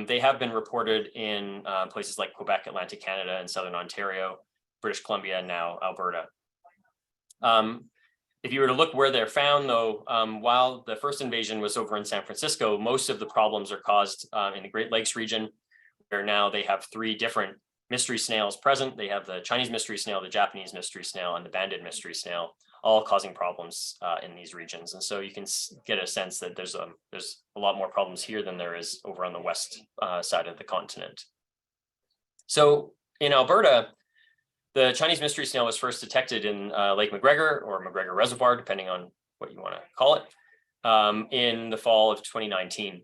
they have been reported in places like Quebec, Atlantic Canada, and Southern Ontario, British Columbia, and now Alberta. If you were to look where they're found, though, while the first invasion was over in San Francisco, most of the problems are caused in the Great Lakes region, where now they have 3 different mystery snails present. They have the Chinese mystery snail, the Japanese mystery snail, and the banded mystery snail, all causing problems in these regions. And so you can get a sense that there's a lot more problems here than there is over on the west side of the continent. So in Alberta, the Chinese mystery snail was first detected in Lake McGregor or McGregor Reservoir, depending on what you want to call it, in the fall of 2019.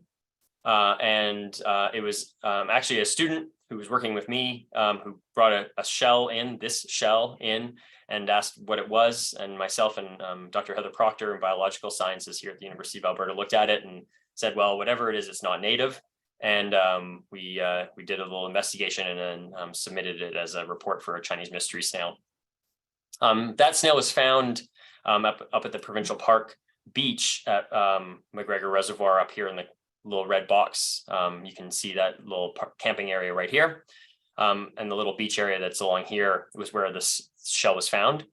It was actually a student who was working with me who brought a shell in, this shell in, and asked what it was. And myself and Dr. Heather Proctor in biological sciences here at the University of Alberta looked at it and said, well, whatever it is, it's not native. And we did a little investigation and then submitted it as a report for a Chinese mystery snail. That snail was found up at the provincial park beach at McGregor Reservoir up here in the little red box. You can see that little camping area right here. And the little beach area that's along here was where this shell was found.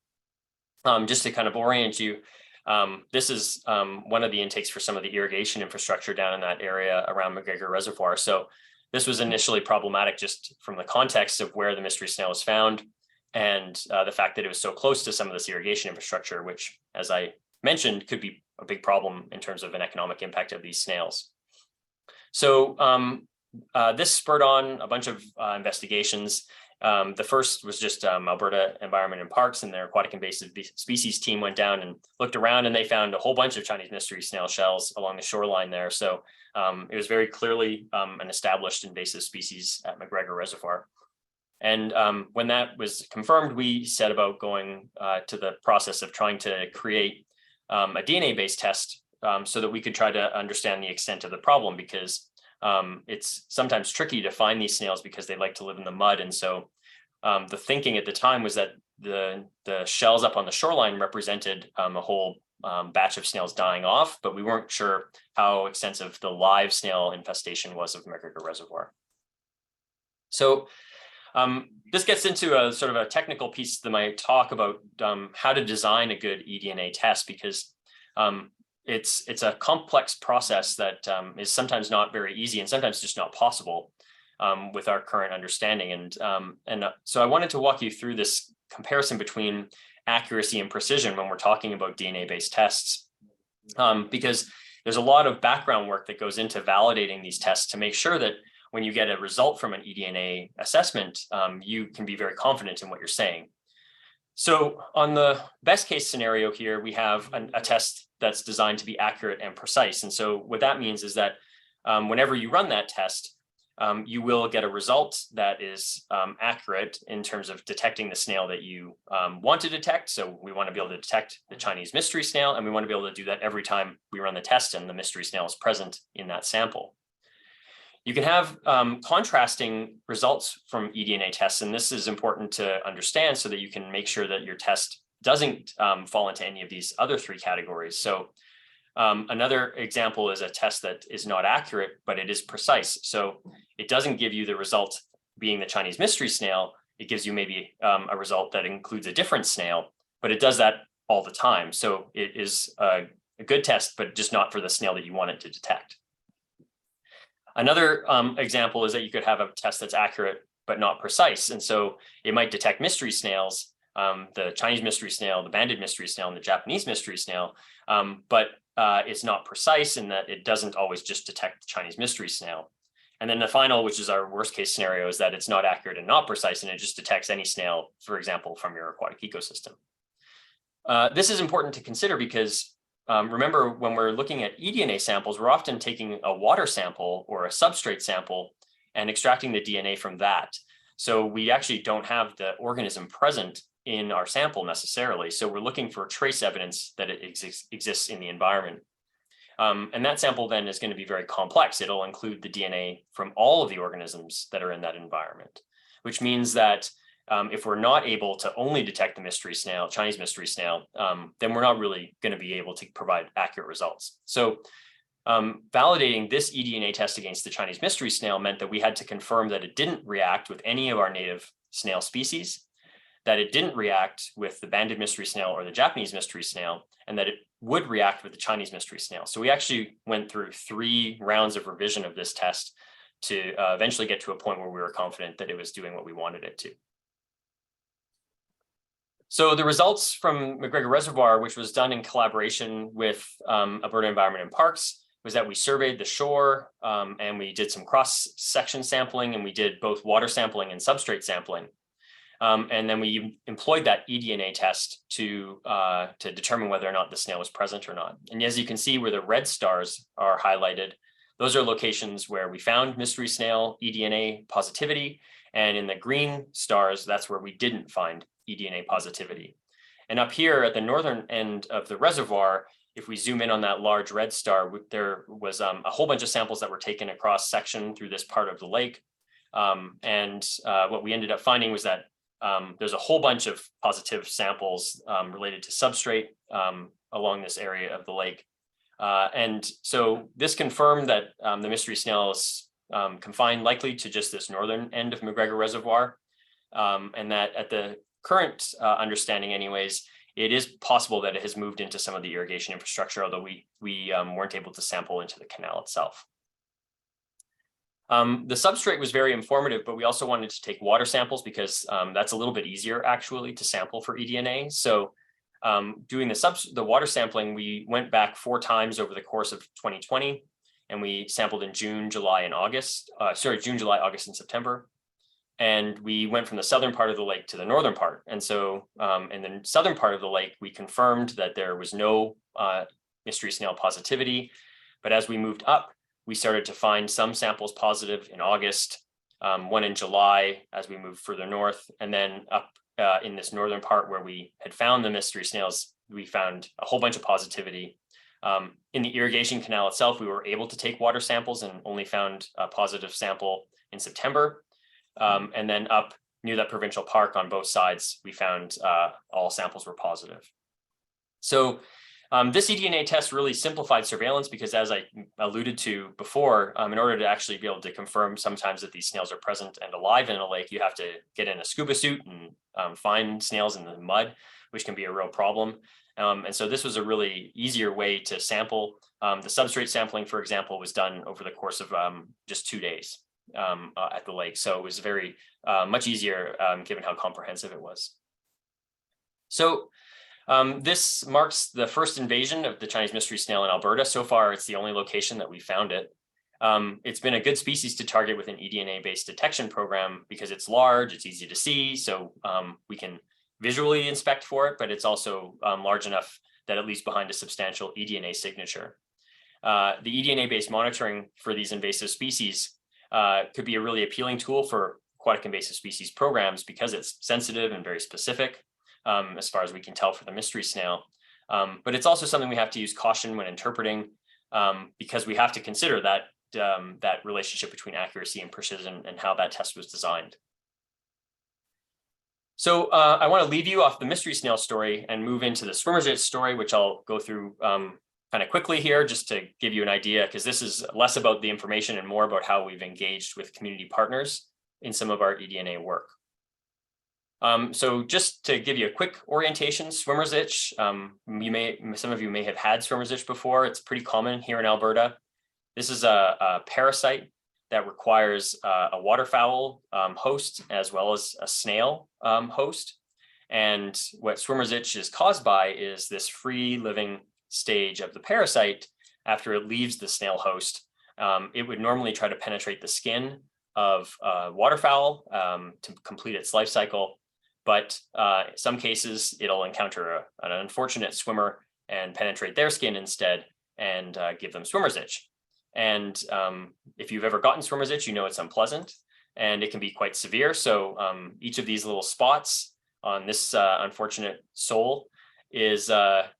Just to kind of orient you, this is one of the intakes for some of the irrigation infrastructure down in that area around McGregor Reservoir. So this was initially problematic just from the context of where the mystery snail was found and the fact that it was so close to some of this irrigation infrastructure, which, as I mentioned, could be a big problem in terms of an economic impact of these snails. So this spurred on a bunch of investigations. The first was just Alberta Environment and Parks, and their aquatic invasive species team went down and looked around, and they found a whole bunch of Chinese mystery snail shells along the shoreline there. So it was very clearly an established invasive species at McGregor Reservoir. And when that was confirmed, we set about going to the process of trying to create a DNA-based test so that we could try to understand the extent of the problem, because it's sometimes tricky to find these snails because they like to live in the mud. And so the thinking at the time was that the shells up on the shoreline represented a whole batch of snails dying off, but we weren't sure how extensive the live snail infestation was of McGregor Reservoir. So this gets into a sort of a technical piece that might talk about how to design a good eDNA test, because it's a complex process that is sometimes not very easy and sometimes just not possible with our current understanding. And so I wanted to walk you through this comparison between accuracy and precision when we're talking about DNA-based tests, because there's a lot of background work that goes into validating these tests to make sure that when you get a result from an eDNA assessment, you can be very confident in what you're saying. So on the best case scenario here, we have a test that's designed to be accurate and precise. And so what that means is that whenever you run that test, you will get a result that is accurate in terms of detecting the snail that you want to detect. So we want to be able to detect the Chinese mystery snail, and we want to be able to do that every time we run the test and the mystery snail is present in that sample. You can have contrasting results from eDNA tests, and this is important to understand so that you can make sure that your test doesn't fall into any of these other three categories. So another example is a test that is not accurate, but it is precise. So it doesn't give you the result being the Chinese mystery snail. It gives you maybe a result that includes a different snail, but it does that all the time. So it is a good test, but just not for the snail that you want it to detect. Another example is that you could have a test that's accurate, but not precise. And so it might detect mystery snails, the Chinese mystery snail, the banded mystery snail, and the Japanese mystery snail, but it's not precise in that it doesn't always just detect the Chinese mystery snail. And then the final, which is our worst case scenario, is that it's not accurate and not precise, and it just detects any snail, for example, from your aquatic ecosystem. This is important to consider because remember, when we're looking at eDNA samples, we're often taking a water sample or a substrate sample and extracting the DNA from that. So we actually don't have the organism present in our sample necessarily. So we're looking for trace evidence that it exists in the environment. And that sample then is going to be very complex. It'll include the DNA from all of the organisms that are in that environment, which means that if we're not able to only detect the mystery snail, Chinese mystery snail, then we're not really going to be able to provide accurate results. So validating this eDNA test against the Chinese mystery snail meant that we had to confirm that it didn't react with any of our native snail species, that it didn't react with the banded mystery snail or the Japanese mystery snail, and that it would react with the Chinese mystery snail. So we actually went through 3 rounds of revision of this test to eventually get to a point where we were confident that it was doing what we wanted it to. So the results from McGregor Reservoir, which was done in collaboration with Alberta Environment and Parks, was that we surveyed the shore and we did some cross-section sampling, and we did both water sampling and substrate sampling. And then we employed that eDNA test to determine whether or not the snail was present or not. And as you can see where the red stars are highlighted, those are locations where we found mystery snail eDNA positivity. And in the green stars, that's where we didn't find eDNA positivity. And up here at the northern end of the reservoir, if we zoom in on that large red star, there was a whole bunch of samples that were taken across section through this part of the lake. What we ended up finding was that there's a whole bunch of positive samples related to substrate along this area of the lake. And so this confirmed that the mystery snail is confined likely to just this northern end of McGregor Reservoir, and that at the current understanding anyways, it is possible that it has moved into some of the irrigation infrastructure, although we weren't able to sample into the canal itself. The substrate was very informative, but we also wanted to take water samples because that's a little bit easier actually to sample for eDNA. So doing the water sampling, we went back 4 times over the course of 2020, and we sampled in June, July, and August. June, July, August, and September. And we went from the southern part of the lake to the northern part. And so in the southern part of the lake, we confirmed that there was no mystery snail positivity. But as we moved up, we started to find some samples positive in August, one in July as we moved further north, and then up in this northern part where we had found the mystery snails, we found a whole bunch of positivity. In the irrigation canal itself, we were able to take water samples and only found a positive sample in September. And then up near that provincial park on both sides, we found all samples were positive. So this eDNA test really simplified surveillance because, as I alluded to before, in order to actually be able to confirm sometimes that these snails are present and alive in a lake, you have to get in a scuba suit and find snails in the mud, which can be a real problem. And so this was a really easier way to sample. The substrate sampling, for example, was done over the course of just 2 days at the lake. So it was very much easier given how comprehensive it was. So this marks the first invasion of the Chinese mystery snail in Alberta. So far, it's the only location that we found it. It's been a good species to target with an eDNA-based detection program because it's large, it's easy to see, so we can visually inspect for it, but it's also large enough that it leaves behind a substantial eDNA signature. The eDNA-based monitoring for these invasive species could be a really appealing tool for aquatic invasive species programs because it's sensitive and very specific, as far as we can tell for the mystery snail. But it's also something we have to use caution when interpreting because we have to consider that relationship between accuracy and precision and how that test was designed. So I want to leave you off the mystery snail story and move into the swimmer's itch story, which I'll go through kind of quickly here just to give you an idea, because this is less about the information and more about how we've engaged with community partners in some of our eDNA work. So just to give you a quick orientation, swimmer's itch, some of you may have had swimmer's itch before. It's pretty common here in Alberta. This is a parasite that requires a waterfowl host as well as a snail host. And what swimmer's itch is caused by is this free living stage of the parasite. After it leaves the snail host, it would normally try to penetrate the skin of waterfowl to complete its life cycle. But in some cases, it'll encounter an unfortunate swimmer and penetrate their skin instead and give them swimmer's itch. And if you've ever gotten swimmer's itch, you know it's unpleasant and it can be quite severe. So each of these little spots on this unfortunate sole is a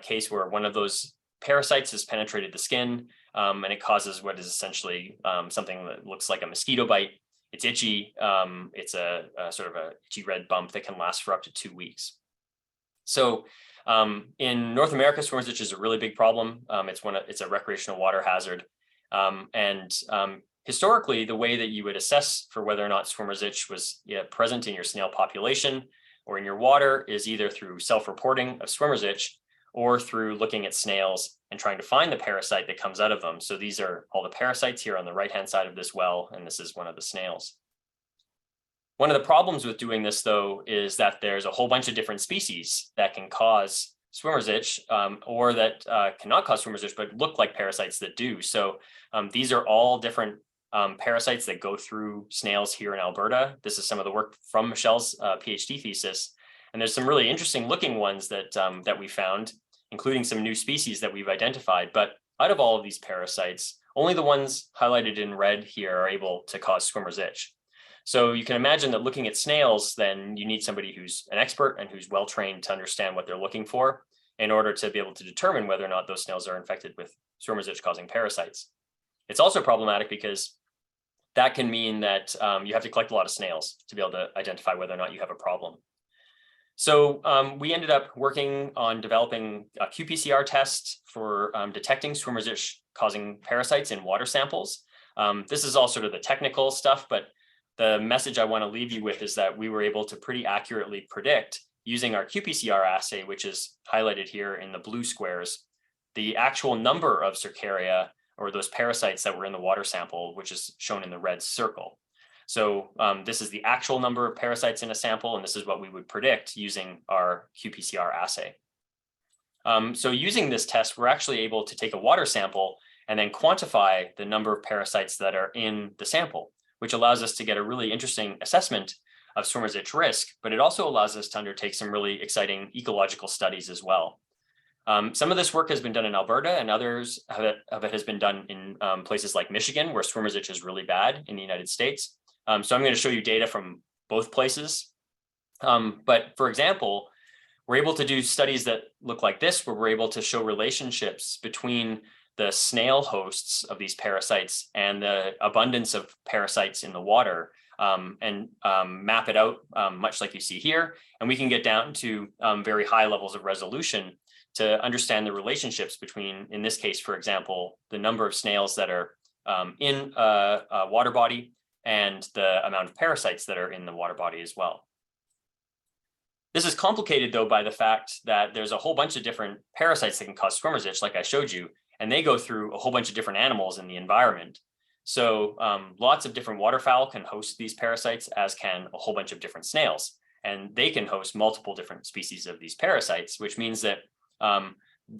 case where one of those parasites has penetrated the skin and it causes what is essentially something that looks like a mosquito bite. It's itchy. It's a sort of a itchy red bump that can last for up to 2 weeks. So in North America, swimmer's itch is a really big problem. It's a recreational water hazard. Historically, the way that you would assess for whether or not swimmer's itch was present in your snail population or in your water is either through self-reporting of swimmer's itch or through looking at snails and trying to find the parasite that comes out of them. So these are all the parasites here on the right-hand side of this well, and this is one of the snails. One of the problems with doing this, though, is that there's a whole bunch of different species that can cause swimmer's itch or that cannot cause swimmer's itch, but look like parasites that do. So these are all different parasites that go through snails here in Alberta. This is some of the work from Michelle's PhD thesis. And there's some really interesting looking ones that we found, including some new species that we've identified. But out of all of these parasites, only the ones highlighted in red here are able to cause swimmer's itch. So you can imagine that looking at snails, then you need somebody who's an expert and who's well-trained to understand what they're looking for in order to be able to determine whether or not those snails are infected with swimmer's itch causing parasites. It's also problematic because that can mean that you have to collect a lot of snails to be able to identify whether or not you have a problem. So we ended up working on developing a qPCR test for detecting swimmer's itch causing parasites in water samples. This is all sort of the technical stuff, but the message I want to leave you with is that we were able to pretty accurately predict using our qPCR assay, which is highlighted here in the blue squares, the actual number of cercaria or those parasites that were in the water sample, which is shown in the red circle. So this is the actual number of parasites in a sample, and this is what we would predict using our qPCR assay. So using this test, we're actually able to take a water sample and then quantify the number of parasites that are in the sample, which allows us to get a really interesting assessment of swimmer's itch risk, but it also allows us to undertake some really exciting ecological studies as well. Some of this work has been done in Alberta, and others of it has been done in places like Michigan, where swimmer's itch is really bad in the United States. So I'm going to show you data from both places. But for example, we're able to do studies that look like this, where we're able to show relationships between the snail hosts of these parasites and the abundance of parasites in the water, and map it out much like you see here. And we can get down to very high levels of resolution to understand the relationships between, in this case, for example, the number of snails that are in a water body and the amount of parasites that are in the water body as well. This is complicated, though, by the fact that there's a whole bunch of different parasites that can cause swimmer's itch, like I showed you, and they go through a whole bunch of different animals in the environment. So lots of different waterfowl can host these parasites, as can a whole bunch of different snails, and they can host multiple different species of these parasites, which means that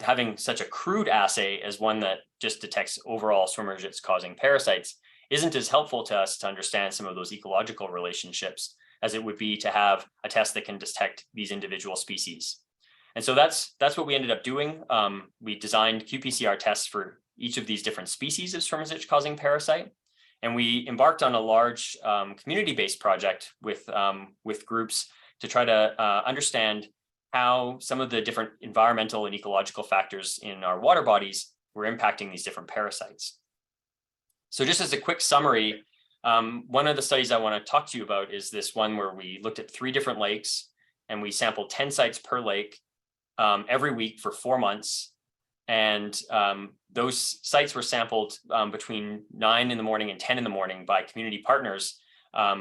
having such a crude assay as one that just detects overall swimmer's itch causing parasites isn't as helpful to us to understand some of those ecological relationships as it would be to have a test that can detect these individual species. And so that's what we ended up doing. We designed qPCR tests for each of these different species of swimmer's itch causing parasite. And we embarked on a large community-based project with groups to try to understand how some of the different environmental and ecological factors in our water bodies were impacting these different parasites. So just as a quick summary, one of the studies I want to talk to you about is this one where we looked at 3 different lakes and we sampled 10 sites per lake every week for 4 months. And those sites were sampled between 9 in the morning and 10 in the morning by community partners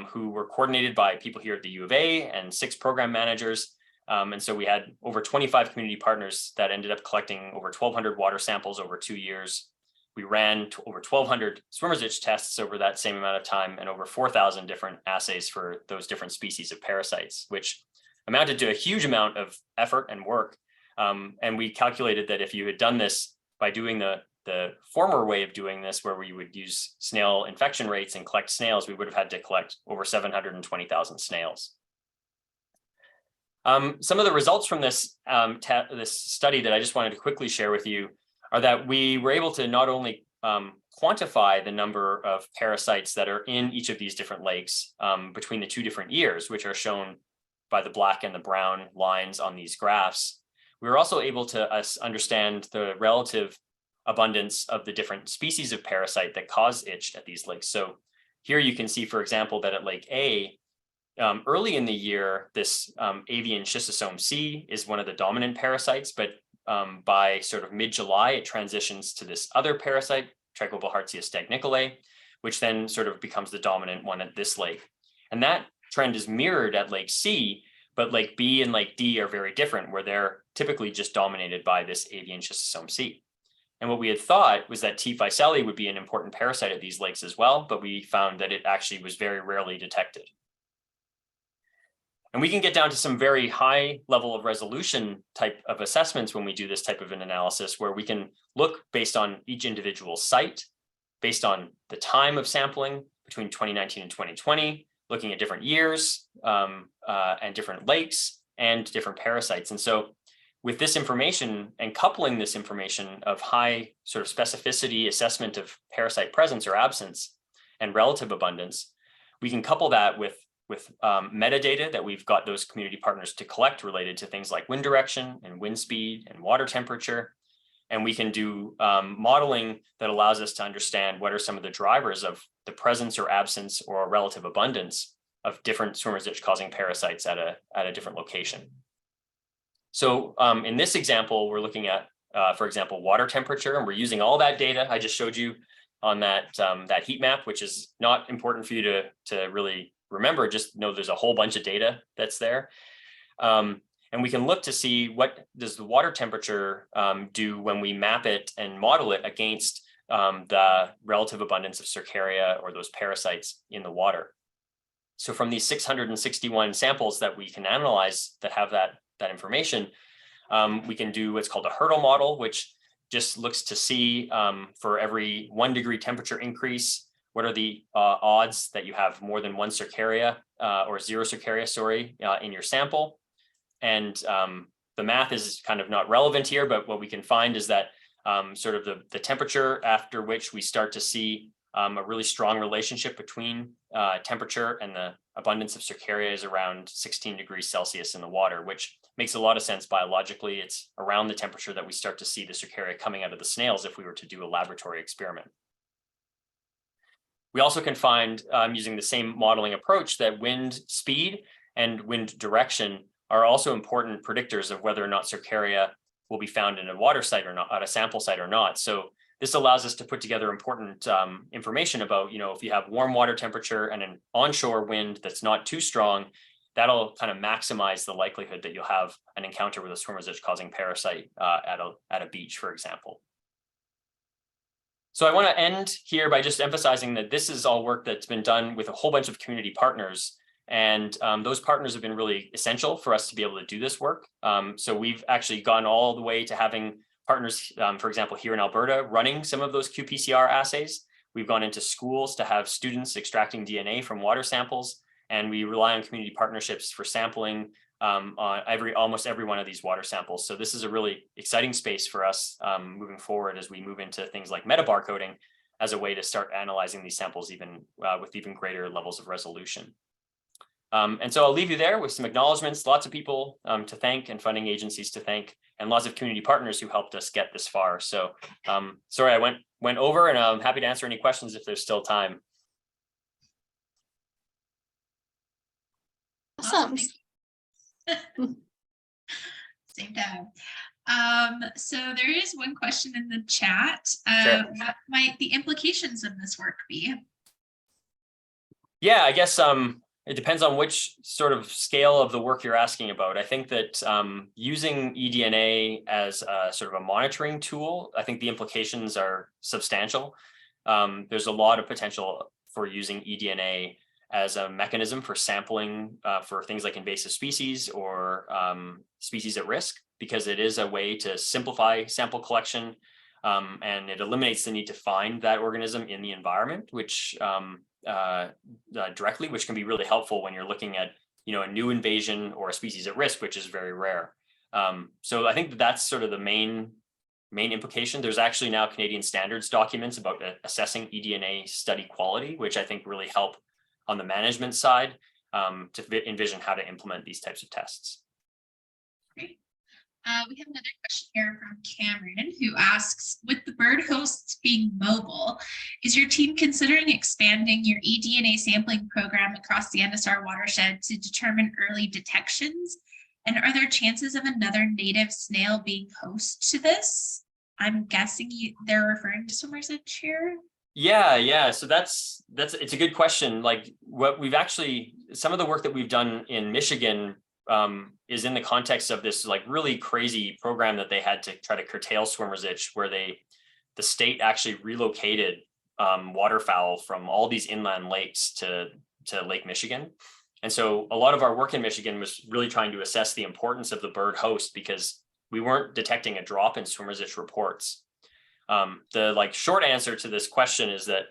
who were coordinated by people here at the U of A and 6 program managers. And so we had over 25 community partners that ended up collecting over 1,200 water samples over 2 years. We ran over 1,200 swimmer's itch tests over that same amount of time and over 4,000 different assays for those different species of parasites, which amounted to a huge amount of effort and work. And we calculated that if you had done this by doing the former way of doing this, where we would use snail infection rates and collect snails, we would have had to collect over 720,000 snails. Some of the results from this study that I just wanted to quickly share with you are that we were able to not only quantify the number of parasites that are in each of these different lakes between the 2 different years, which are shown by the black and the brown lines on these graphs. We were also able to understand the relative abundance of the different species of parasite that cause itch at these lakes. So here you can see, for example, that at Lake A, early in the year, this avian schistosome C is one of the dominant parasites, but by sort of mid-July, it transitions to this other parasite, Trichobilharzia stagnicolae, which then sort of becomes the dominant one at this lake. And that trend is mirrored at Lake C, but Lake B and Lake D are very different, where they're typically just dominated by this avian schistosome C. And what we had thought was that T. ficeli would be an important parasite at these lakes as well, but we found that it actually was very rarely detected. And we can get down to some very high level of resolution type of assessments when we do this type of an analysis, where we can look based on each individual site, based on the time of sampling between 2019 and 2020, looking at different years and different lakes and different parasites. And so with this information and coupling this information of high sort of specificity assessment of parasite presence or absence and relative abundance, we can couple that with metadata that we've got those community partners to collect related to things like wind direction and wind speed and water temperature. And we can do modeling that allows us to understand what are some of the drivers of the presence or absence or relative abundance of different swimmer's ditch causing parasites at a different location. So in this example, we're looking at, for example, water temperature, and we're using all that data I just showed you on that heat map, which is not important for you to really remember. Just know there's a whole bunch of data that's there. And we can look to see what does the water temperature do when we map it and model it against the relative abundance of Cercaria or those parasites in the water. So from these 661 samples that we can analyze that have that information, we can do what's called a hurdle model, which just looks to see for every 1 degree temperature increase, what are the odds that you have more than one Cercaria or zero Cercaria, sorry, in your sample. And the math is kind of not relevant here, but what we can find is that sort of the temperature after which we start to see a really strong relationship between temperature and the abundance of Cercaria is around 16 degrees Celsius in the water, which makes a lot of sense biologically. It's around the temperature that we start to see the Cercaria coming out of the snails if we were to do a laboratory experiment. We also can find, using the same modeling approach, that wind speed and wind direction are also important predictors of whether or not Cercaria will be found in a water site or not, at a sample site or not. So this allows us to put together important information about, if you have warm water temperature and an onshore wind that's not too strong, that'll kind of maximize the likelihood that you'll have an encounter with a swimmer's ditch causing parasite at a beach, for example. So I want to end here by just emphasizing that this is all work that's been done with a whole bunch of community partners. And those partners have been really essential for us to be able to do this work. So we've actually gone all the way to having partners, for example, here in Alberta, running some of those qPCR assays. We've gone into schools to have students extracting DNA from water samples, and we rely on community partnerships for sampling on almost every one of these water samples. So this is a really exciting space for us moving forward as we move into things like metabarcoding as a way to start analyzing these samples even with even greater levels of resolution. And so I'll leave you there with some acknowledgements, lots of people to thank and funding agencies to thank, and lots of community partners who helped us get this far. So sorry, I went over, and I'm happy to answer any questions if there's still time. Awesome. Same time. So there is one question in the chat. Sure. What might the implications of this work be? Yeah, I guess it depends on which sort of scale of the work you're asking about. I think that using eDNA as a sort of a monitoring tool, I think the implications are substantial. There's a lot of potential for using eDNA as a mechanism for sampling for things like invasive species or species at risk, because it is a way to simplify sample collection and it eliminates the need to find that organism in the environment, which directly, which can be really helpful when you're looking at, a new invasion or a species at risk, which is very rare. So I think that's sort of the main implication. There's actually now Canadian standards documents about assessing eDNA study quality, which I think really help on the management side to envision how to implement these types of tests. Great. We have another question here from Cameron, who asks, with the bird hosts being mobile, is your team considering expanding your eDNA sampling program across the NSR watershed to determine early detections? And are there chances of another native snail being host to this? I'm guessing they're referring to swimmer's ditch here. Yeah. So it's a good question. Like what we've actually, some of the work that we've done in Michigan is in the context of this like really crazy program that they had to try to curtail swimmer's ditch, where the state actually relocated waterfowl from all these inland lakes to Lake Michigan. And so a lot of our work in Michigan was really trying to assess the importance of the bird host, because we weren't detecting a drop in swimmer's ditch reports. The short answer to this question is that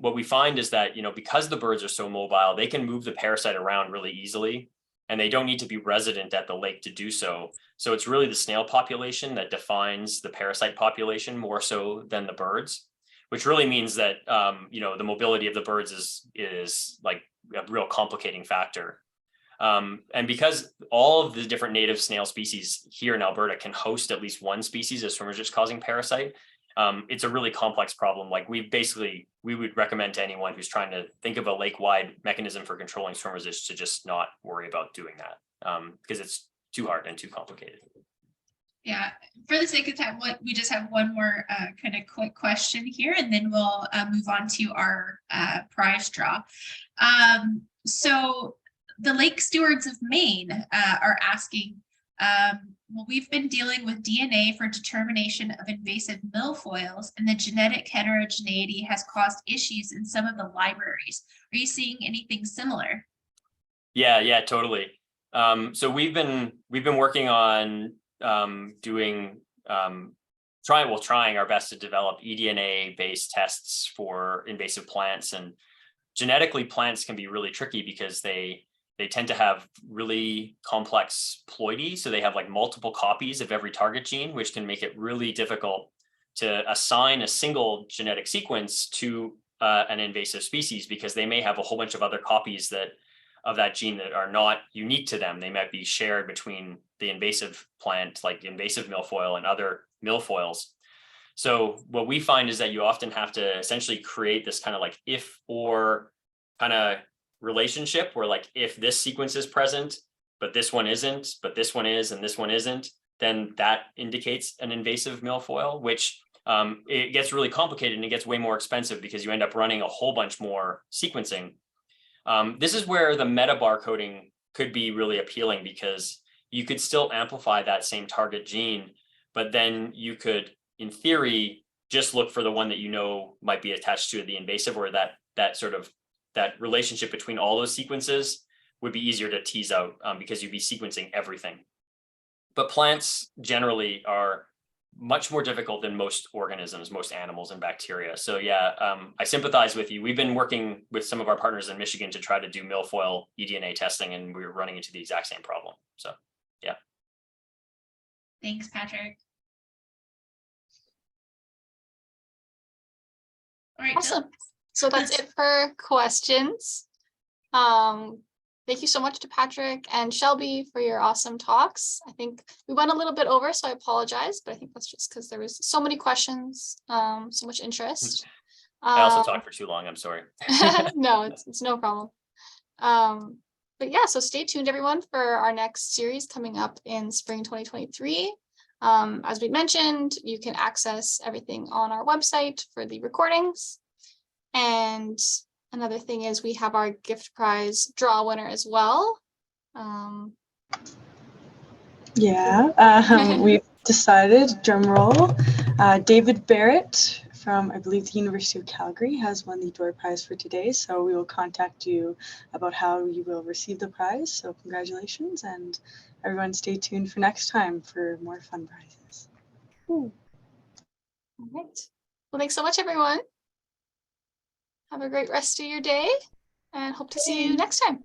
what we find is that, because the birds are so mobile, they can move the parasite around really easily. and they don't need to be resident at the lake to do so. So it's really the snail population that defines the parasite population more so than the birds, which really means that, you know, the mobility of the birds is like a real complicating factor. And because all of the different native snail species here in Alberta can host at least one species of swimmer's causing parasite, it's a really complex problem. Like we would recommend to anyone who's trying to think of a lake-wide mechanism for controlling swimmers is to just not worry about doing that, because it's too hard and too complicated. Yeah, for the sake of time, we just have one more kind of quick question here, and then we'll move on to our prize draw. So the Lake Stewards of Maine are asking, well, we've been dealing with DNA for determination of invasive milfoils, and the genetic heterogeneity has caused issues in some of the libraries. Are you seeing anything similar? Yeah, totally. So we've been working on trying our best to develop eDNA based tests for invasive plants. And genetically, plants can be really tricky because they tend to have really complex ploidy. So they have like multiple copies of every target gene, which can make it really difficult to assign a single genetic sequence to an invasive species, because they may have a whole bunch of other copies of that gene that are not unique to them. They might be shared between the invasive plant, like invasive milfoil, and other milfoils. So what we find is that you often have to essentially create this kind of like if or kind of relationship where, like, if this sequence is present, but this one isn't, but this one is, and this one isn't, then that indicates an invasive milfoil, which it gets really complicated and it gets way more expensive because you end up running a whole bunch more sequencing. This is where the meta barcoding could be really appealing, because you could still amplify that same target gene, but then you could, in theory, just look for the one that you know might be attached to the invasive, or that relationship between all those sequences would be easier to tease out, because you'd be sequencing everything. But plants generally are much more difficult than most organisms, most animals and bacteria. So yeah, I sympathize with you. We've been working with some of our partners in Michigan to try to do milfoil eDNA testing, and we were running into the exact same problem. So yeah. Thanks, Patrick. All right. Awesome. So that's it for questions. Thank you so much to Patrick and Shelby for your awesome talks. I think we went a little bit over, so I apologize, but I think that's just because there was so many questions, so much interest. I also talked for too long. I'm sorry. No, it's no problem. But yeah, so stay tuned, everyone, for our next series coming up in spring 2023. As we mentioned, you can access everything on our website for the recordings. And another thing is we have our gift prize draw winner as well. We've decided, drum roll, David Barrett from, I believe, the University of Calgary has won the door prize for today. So we will contact you about how you will receive the prize. So congratulations, and everyone stay tuned for next time for more fun prizes. All right. Well, thanks so much, everyone. Have a great rest of your day, and hope to see you next time.